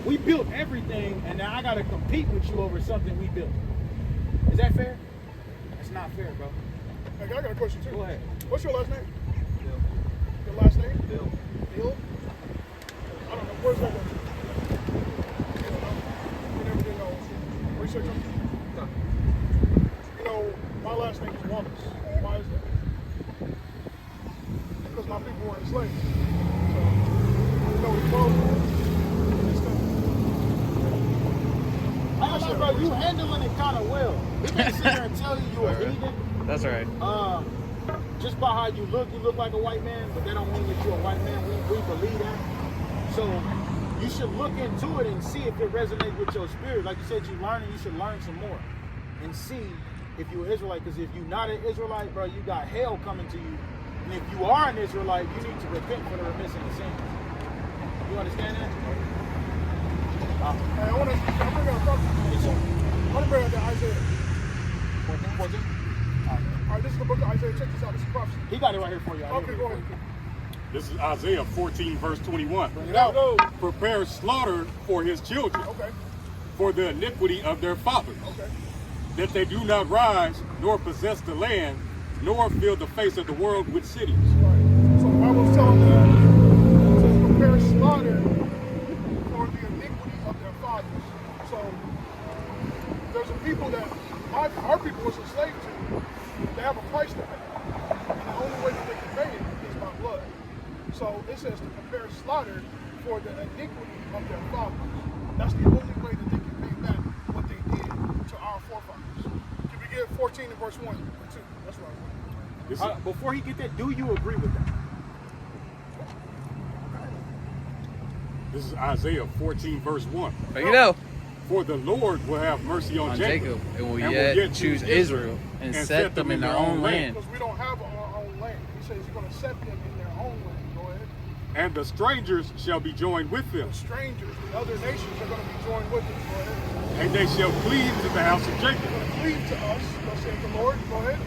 We built everything, and now I got to compete with you over something we built. Is that fair? That's not fair, bro. Hey, I got a question too. Go ahead. What's your last name? Bill. Your last name? Bill. Bill? I don't know. Where's that going? You never did no research on it? No. You know, my last name is Wallace. Why is that? Because my people were enslaved. So, you know, we both and stuff. I don't know, bro. You handling it kind of well. We can't sit here and tell you you're a heathen. That's all right. Just by how you look like a white man, but that don't mean that you're a white man. We believe that. So you should look into it and see if it resonates with your spirit. Like you said, you learning, you should learn some more and see if you're an Israelite. Because if you're not an Israelite, bro, you got hell coming to you. And if you are an Israelite, you need to repent for the remission of sins. You understand that? Hey, I want to bring out a thought. I want to bring out the Isaiah. 14? All right, this is the book of Isaiah. Check this out. This is prophecy. He got it right here for you. Okay, go ahead. This is Isaiah 14, verse 21. Bring it out. Prepare slaughter for his children, Okay, for the iniquity of their fathers, okay. that they do not rise, nor possess the land, nor fill the face of the world with cities. Right. So the Bible's telling them to prepare slaughter for the iniquity of their fathers. So there's a people that our people was enslaved to. They have a price to pay. And the only way that they can pay it is by blood. So it says to prepare slaughter for the iniquity of their fathers. That's the only way that they can pay back what they did to our forefathers. Can we get 14 and verse 1 and 2? That's what I want. This is, Before he get that, do you agree with that? this is Isaiah 14, verse 1. But you know, For the Lord will have mercy on Jacob, and will and yet choose Israel and set them in their own land. Because we don't have our own land. He says he's going to set them in their own land. Go ahead. and the strangers shall be joined with them, The strangers, the other nations are going to be joined with us. Go ahead. and they shall cleave to the house of They're Jacob, going to cleave to us. Thus saith the Lord. Go ahead.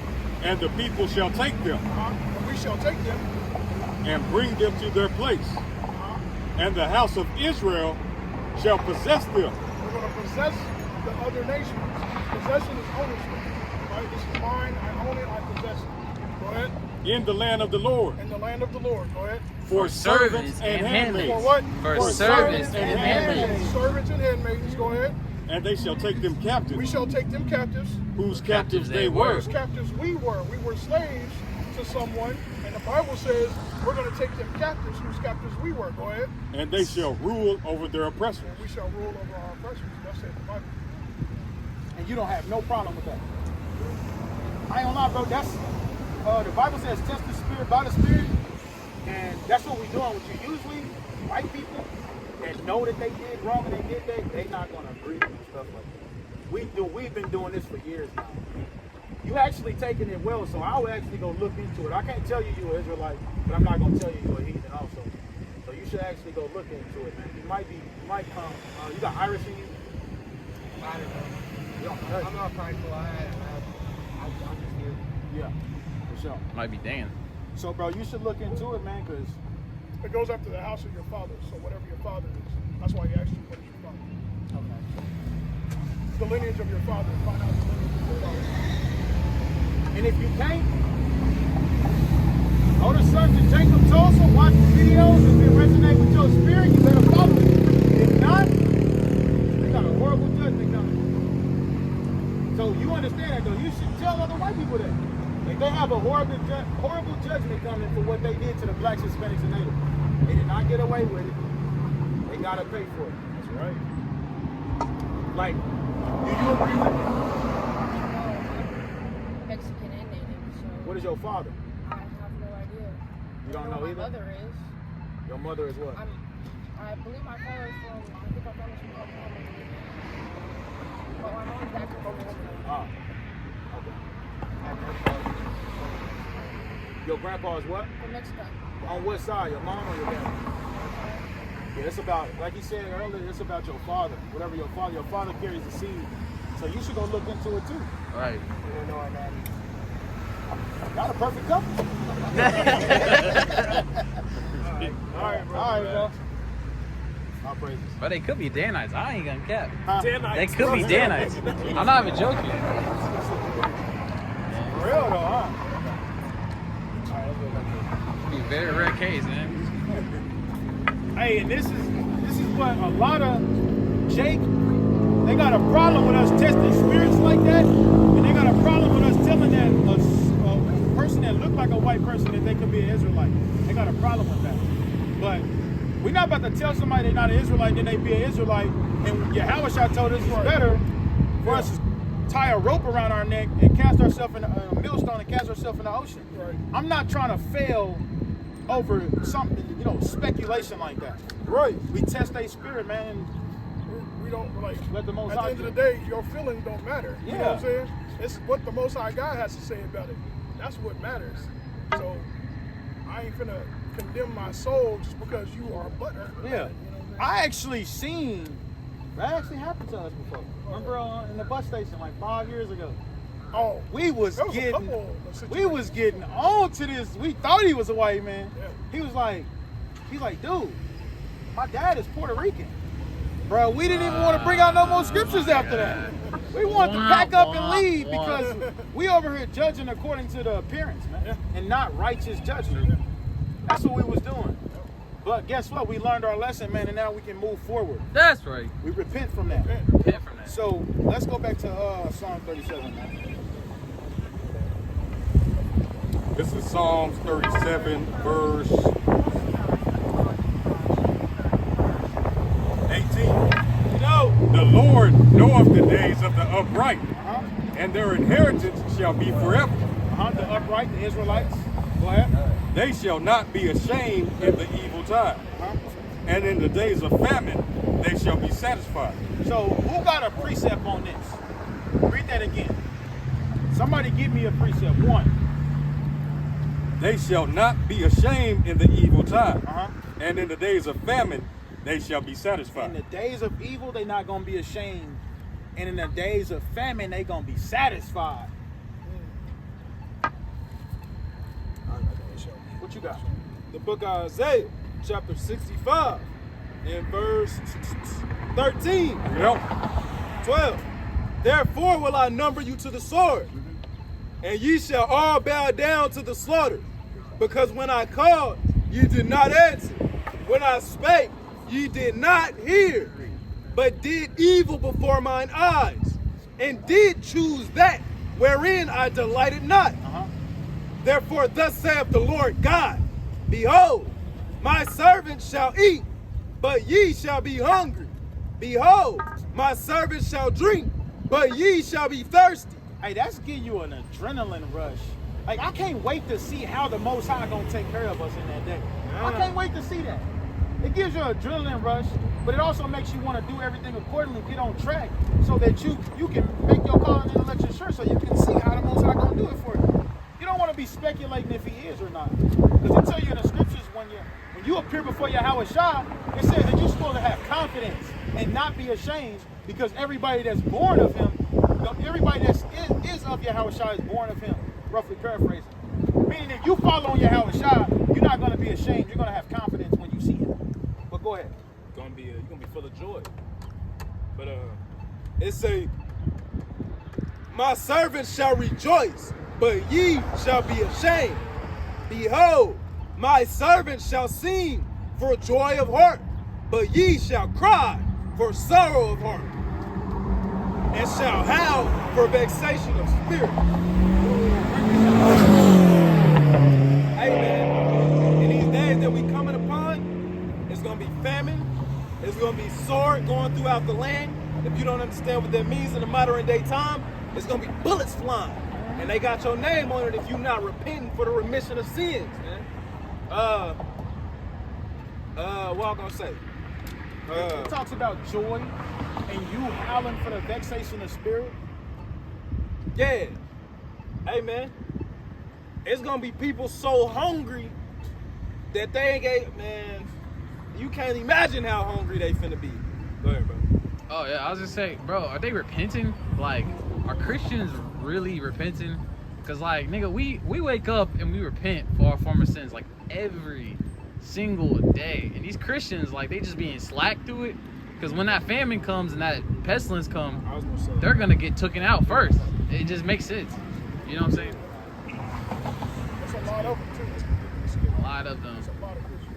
and the people shall take them, And we shall take them. and bring them to their place, and the house of Israel shall possess them. We're going to possess the other nations. Possession is ownership. Right? This is mine. I own it. I possess it. Go ahead. In the land of the Lord, In the land of the Lord. Go ahead. for servants and handmaids, For what? For servants and handmaids. Servants and handmaidens. Go ahead. and they shall take them We captives, shall take them captives. whose captives they were, Whose captives we were. We were slaves to someone. And the Bible says we're going to take them captives whose captives we were. Go ahead. and they shall rule over their oppressors. And we shall rule over our oppressors. That's it. The Bible. And you don't have no problem with that. I ain't gonna lie, bro. That's the Bible says test the spirit by the spirit, and that's what we're doing with you. Usually, white people that know that they did wrong and they did that, they not gonna agree with stuff like that. We've been doing this for years now. You actually taking it well, so I will actually go look into it. I can't tell you you're an Israelite, but I'm not gonna tell you you're a heathen also. So you should actually go look into it, man. You might come. You got Irish in you. I don't know. You don't, I'm not prideful. I'm just here. yeah, for sure. Might be Dan. So, bro, you should look into it, man, because It goes after the house of your father. So whatever your father is, that's why he asked you what is your father. The lineage of your father. Find out the lineage of your father. and if you can't, go to Sons of Jacob Tulsa, watch the videos. If it resonates with your spirit, you better follow it. If not, they got a horrible judgment coming. So you understand that, though. You should tell other white people that. If they have a horrible judgment coming for what they did to the blacks, Hispanics, and natives, they did not get away with it. They gotta pay for it. That's right. Like, do you agree with me? Mexican What is your father? I have no idea. You don't know my either? mother is. Your mother is what? I believe my father is from, I think my father's from Oklahoma. But my mom's back from Mexico. Oh. Okay. Your grandpa is what? From Mexico. On what side? Your mom or your dad? Yeah, it's about, like you said earlier, it's about your father. Whatever your father carries the seed. So you should go look into it too. Right. We don't know our daddy. Not a perfect couple. All right, bro. All praises. But they could be Danites. I ain't gonna cap. Danites. They could be Danites. I'm not even joking. For real though, huh? It'd be a very rare case, man. Hey, and this is what a lot of Jake, they got a problem with us testing spirits like that, and they got a problem with us telling that a person that looked like a white person that they could be an Israelite. They got a problem with that. But we're not about to tell somebody they're not an Israelite, then they be an Israelite. And Yahushua told us it's better for us to tie a rope around our neck and cast ourselves in a millstone and cast ourselves in the ocean. Right. I'm not trying to fail over something, speculation like that. Right. We test their spirit, man, and We don't like. let the Most At the High end do of it. the day, your feelings don't matter. You know what I'm Yeah. saying? It's what the Most High God has to say about it. That's what matters. So I ain't finna condemn my soul just because you are butthurt. Yeah. You know what I'm saying? I actually seen that actually happened to us before. Remember in the bus station like 5 years ago? Oh, We was there was a getting couple of we situations. was getting on to this. We thought he was a white man. Yeah. He's like, dude, my dad is Puerto Rican. Bro, we didn't even want to bring out no more scriptures after that. We wanted to pack up and leave because we over here judging according to the appearance, man, and not righteous judgment. That's what we was doing. But guess what? We learned our lesson, man, and now we can move forward. That's right. We repent from that. Repent from that. So let's go back to Psalm 37, man. This is Psalms 37, verse 18. The Lord knoweth the days of the upright, and their inheritance shall be forever. The upright, the Israelites. Go ahead. They shall not be ashamed in the evil time, and in the days of famine they shall be satisfied. So who got a precept on this? Read that again. Somebody give me a precept. One. They shall not be ashamed in the evil time, Uh-huh. and in the days of famine they shall be In satisfied. the days of evil, they not gonna be ashamed, and in the days of famine, they gonna be satisfied. What you got? The book of Isaiah, chapter 65, and verse 13, Yep. 12. Therefore will I number you to the sword, and ye shall all bow down to the slaughter. Because when I called, ye did not answer. When I spake, ye did not hear, but did evil before mine eyes, and did choose that wherein I delighted not. Therefore thus saith the Lord God, behold, my servants shall eat, but ye shall be hungry. Behold, my servants shall drink, but ye shall be thirsty. Hey, that's giving you an adrenaline rush. Like, I can't wait to see how the Most High gonna take care of us in that day. I can't wait to see that. It gives you an adrenaline rush, but it also makes you want to do everything accordingly, get on track, so that you can make your call and election sure, so you can see how the Most High gonna do it for you. You don't want to be speculating if he is or not, because it tell you in the scriptures when you appear before Yahushua, it says that you're supposed to have confidence and not be ashamed, because everybody that's born of him, everybody that is of Yahushua is born of him. Roughly paraphrasing. Meaning if you follow on Yahushua, you're not going to be ashamed. You're going to have confidence when you see him. But go ahead. You're gonna be full of joy. But it say, my servants shall rejoice, but ye shall be ashamed. Behold, my servants shall sing for joy of heart, but ye shall cry for sorrow of heart, and shall howl for vexation of spirit. Hey man, in these days that we coming upon, it's gonna be famine, it's gonna be sword going throughout the land. If you don't understand what that means in the modern day time, it's gonna be bullets flying. And they got your name on it if you're not repenting for the remission of sins, man. What I'm gonna say? It talks about joy and you howling for the vexation of spirit. Yeah. Hey, man. It's gonna be people so hungry that they ain't get, man. You can't imagine how hungry they finna be. Go ahead, bro. Oh yeah, I was just saying, bro, are they repenting? Like, are Christians really repenting? Cause like, nigga, we wake up and we repent for our former sins like every single day. And these Christians, like, they just being slack through it. Cause when that famine comes and that pestilence comes, they're gonna get taken out first. It just makes sense. You know what I'm saying? There's a lot of them too. A lot of them. There's a lot of Christians.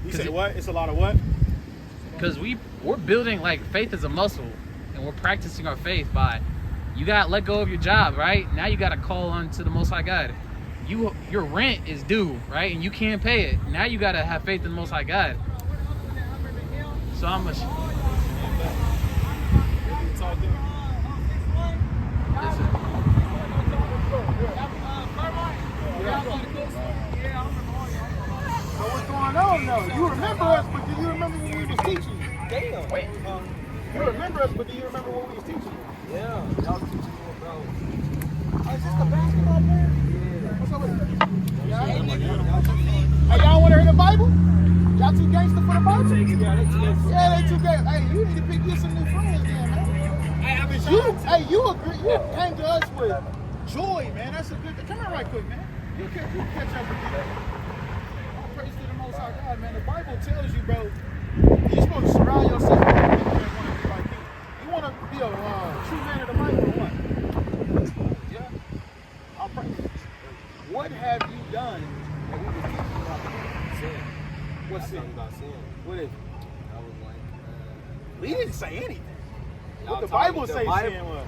You say what? It's a lot of what? Because we're building, like, faith is a muscle, and we're practicing our faith by, you gotta let go of your job, right? Now you gotta call on to the Most High God. Your rent is due, right? And you can't pay it. Now you gotta have faith in the Most High God. So how much? So what's going on though? You remember us, but do you remember when we was teaching you? Damn. You remember us, but do you remember what we was teaching you? Yeah. Y'all teaching me about. Oh, is this the basketball player? Yeah. What's up with it? Hey, y'all want to hear the Bible? Y'all too gangster for the Bible? Yeah, they too gangster. Hey, you need to pick you some new friends, then, man. You agree? You came to us with joy, man. That's a good thing. Come here right quick, man. You catch up with me. Praise to the Most High God, man. The Bible tells you, bro, you're supposed to surround yourself with people that want to be like you. You want to be a true man of the Bible or what? Yeah. I'll pray. What have you done that we were teaching about sin? What sin? About sin. What is it? I was like, We didn't say anything. y'all What the taught me Bible say sin was.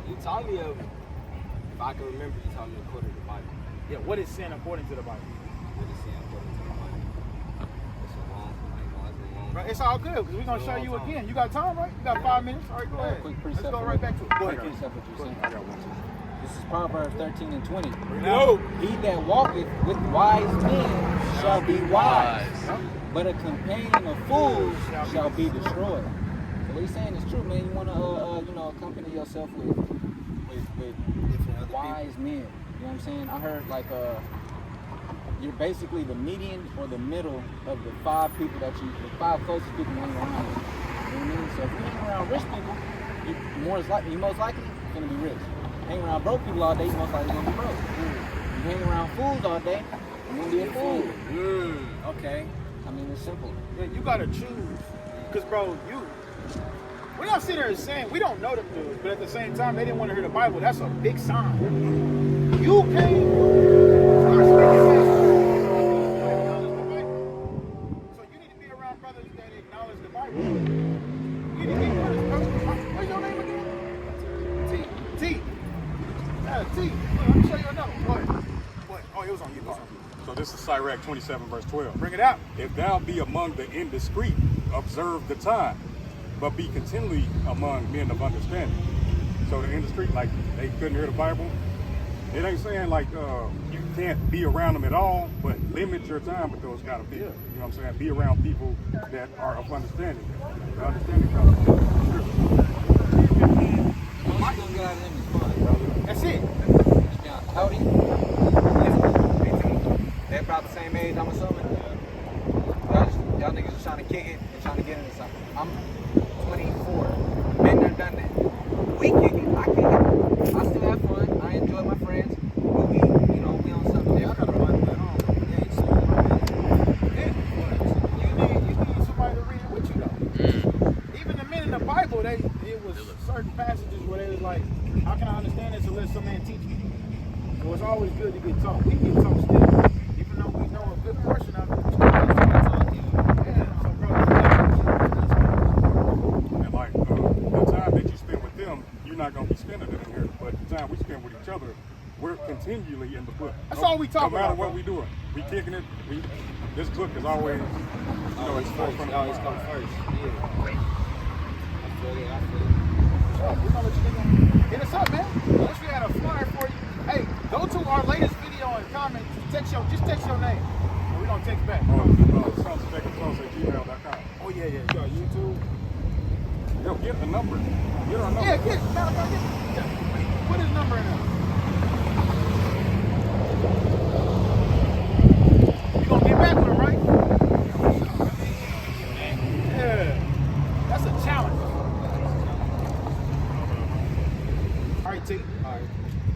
You taught me of, if I can remember, you taught me according to the Bible. Yeah, what is sin according to the Bible? What is sin according to the Bible? It's a long, Right, it's all good because we're gonna show you again. You got time, right? You got 5 minutes. All right, go ahead. Quick Let's precept go for right back to it. Go Quick ahead. precept what you're saying. This is Proverbs 13 and 20. No. He that walketh with wise men shall be wise, but a companion of fools shall be destroyed. So what he's saying is true, man. You want to, accompany yourself with different other wise men. You know what I'm saying? I heard like you're basically the median or the middle of the five closest people you hang around with. You know what I mean? So if you hang around rich people, you most likely gonna be rich. Hang around broke people all day, you most likely gonna be broke. You hang around fools all day, you're gonna be a fool. Okay. I mean, it's simple. Yeah, you gotta choose. Cause bro, we don't sit there and saying we don't know them dudes, but at the same time they didn't want to hear the Bible. That's a big sign. You can't start speaking fast. So you need to be around brothers that acknowledge the Bible. You need to be brothers. What's your name again? T. Yeah, T. Let me show you another one. Go ahead. What? Oh, it was on you. So this is Sirach 27 verse 12. Bring it out. If thou be among the indiscreet, observe the time, but be continually among men of understanding. So the indiscreet, like they couldn't hear the Bible. It ain't saying like you can't be around them at all, but limit your time with those kind of people. You know what I'm saying? Be around people that are of understanding. The understanding comes from That's it. How old are you? They're about the same age, I'm assuming. Y'all niggas are trying to kick it and trying to get into something. I'm 24. Been there, done that. We kick it, I kick it. I still have fun. I enjoy my friends. But we on something different. You need somebody to read it with you though. Even the men in the Bible, it was certain passages where they was like, how can I understand this unless some man teach me? So it's always good to get taught. We get taught still. Even though we know a good portion of it, we still get taught. Yeah, so bro, and like the time that you spend with them, you're not gonna be spending it in here. But the time we spend with each other, we're continually in the book. That's all we talk about. No matter about, what we doing, we kicking it. This book is always, it's forefront of always our come mind. first. Yeah. I feel it. we're gonna let you Hit us up, man. Unless we had a flyer for you. Hey, go to our latest video and comment. Just text your name. And we don't text back. Suspectclose@gmail.com. Oh, yeah. You got YouTube? Yo, get the number. Get our number. Yeah, get put his number in there. You gonna get back with him, right? Yeah. That's a challenge. All right, T. All right.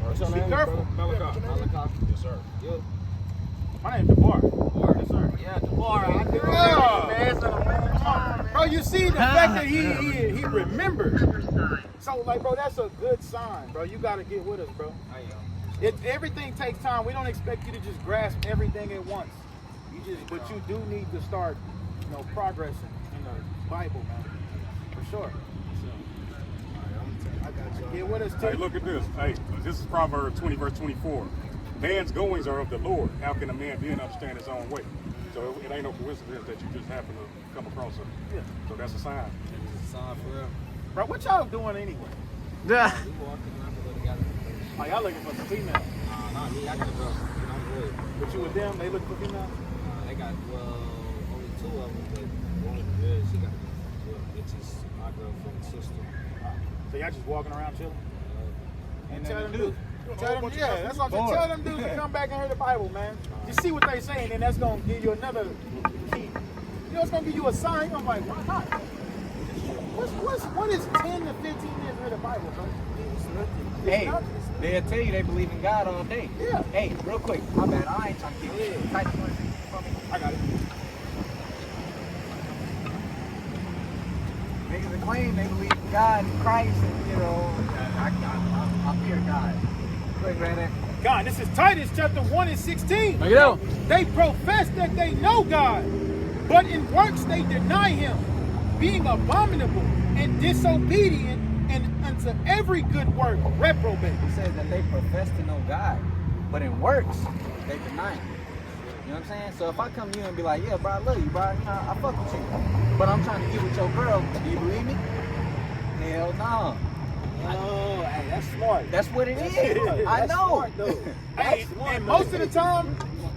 What's your name? Be careful. Malachi. Yes, sir. Yep. My name's DeBar. Yes, sir. Yeah, Debar. I do. Bro, you see the fact that he remembered. So, like, bro, that's a good sign, bro. You gotta get with us, bro. Everything takes time. We don't expect you to just grasp everything at once. But you do need to start, progressing in the Bible, man, for sure. I got you. Get with us, Hey, too. look at this. Hey, this is Proverbs 20, verse 24. Man's goings are of the Lord. How can a man then understand his own way? So it ain't no coincidence that you just happen to come across it. Yeah. So that's a sign. It's a sign for real. Bro, what y'all doing anyway? Yeah. We walking around together. Oh, y'all looking for some females? Not me. I got a girl. I'm good. But you with them, they looking for females? They got, only 2 of them, but one of them is, she got 12 bitches. My girlfriend's sister. So y'all just walking around chilling? And Tell then them do. dudes. Tell them, yeah, that's what I'm saying. Tell them dudes to come back and hear the Bible, man. Just see what they saying, and that's gonna give you another key. It's gonna give you a sign. I'm like, why not? What is 10 to 15 years hear the Bible, bro? Hey, they'll tell you they believe in God all day. Yeah. Hey, real quick, my bad. I ain't trying to get it. Type one for me. I got it. Niggas that claim they believe in God and Christ, and I fear God. Quick, Brandon. God, this is Titus chapter 1 and 16. Look it out. They profess that they know God, but in works they deny him, being abominable and disobedient, and unto every good work reprobate. He says that they profess to know God, but in works they deny him. You know what I'm saying? So if I come to you and be like, yeah, bro, I love you, bro, I fuck with you, but I'm trying to get with your girl, do you believe me? Hell no. Oh, hey, that's smart. That's what it is. That's I know. smart, though. Hey, and most of the time,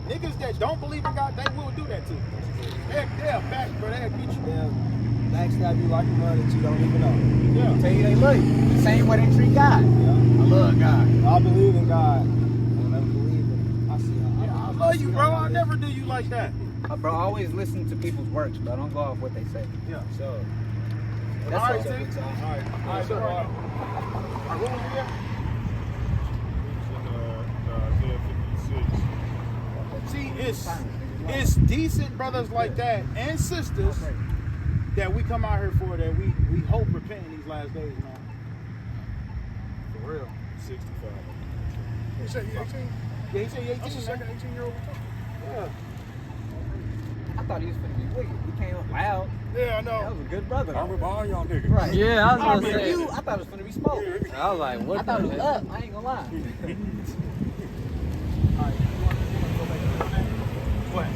niggas that don't believe in God, they will do that too. They'll back, bro. They'll get you. They'll backstab you like a mother that you don't even know. Yeah. Tell you they love you. The same way they treat God. Yeah. I love God. I believe in God. I don't ever believe in him. I see how. I love you, bro. I'll never do you like that. Bro, I always listen to people's works, but I don't go off what they say. Yeah. So. That's All right, all. T. All right. All right, sir. All right, what was it? See, it's decent brothers like that and sisters that we come out here for, that we hope repent in these last days, man. For real. 65. You said you 18? Yeah, he said he 18, That's the man. second 18-year-old we talking. Yeah. I thought he was finna be wicked. He came up loud. Yeah, I That know. was a good brother. I remember all y'all niggas. Right. Yeah, I was gonna I say. you, I thought it was finna be smoke. I was like, what I thought it the was heck? up. I ain't gonna lie. All right. You wanna go back to your name? What?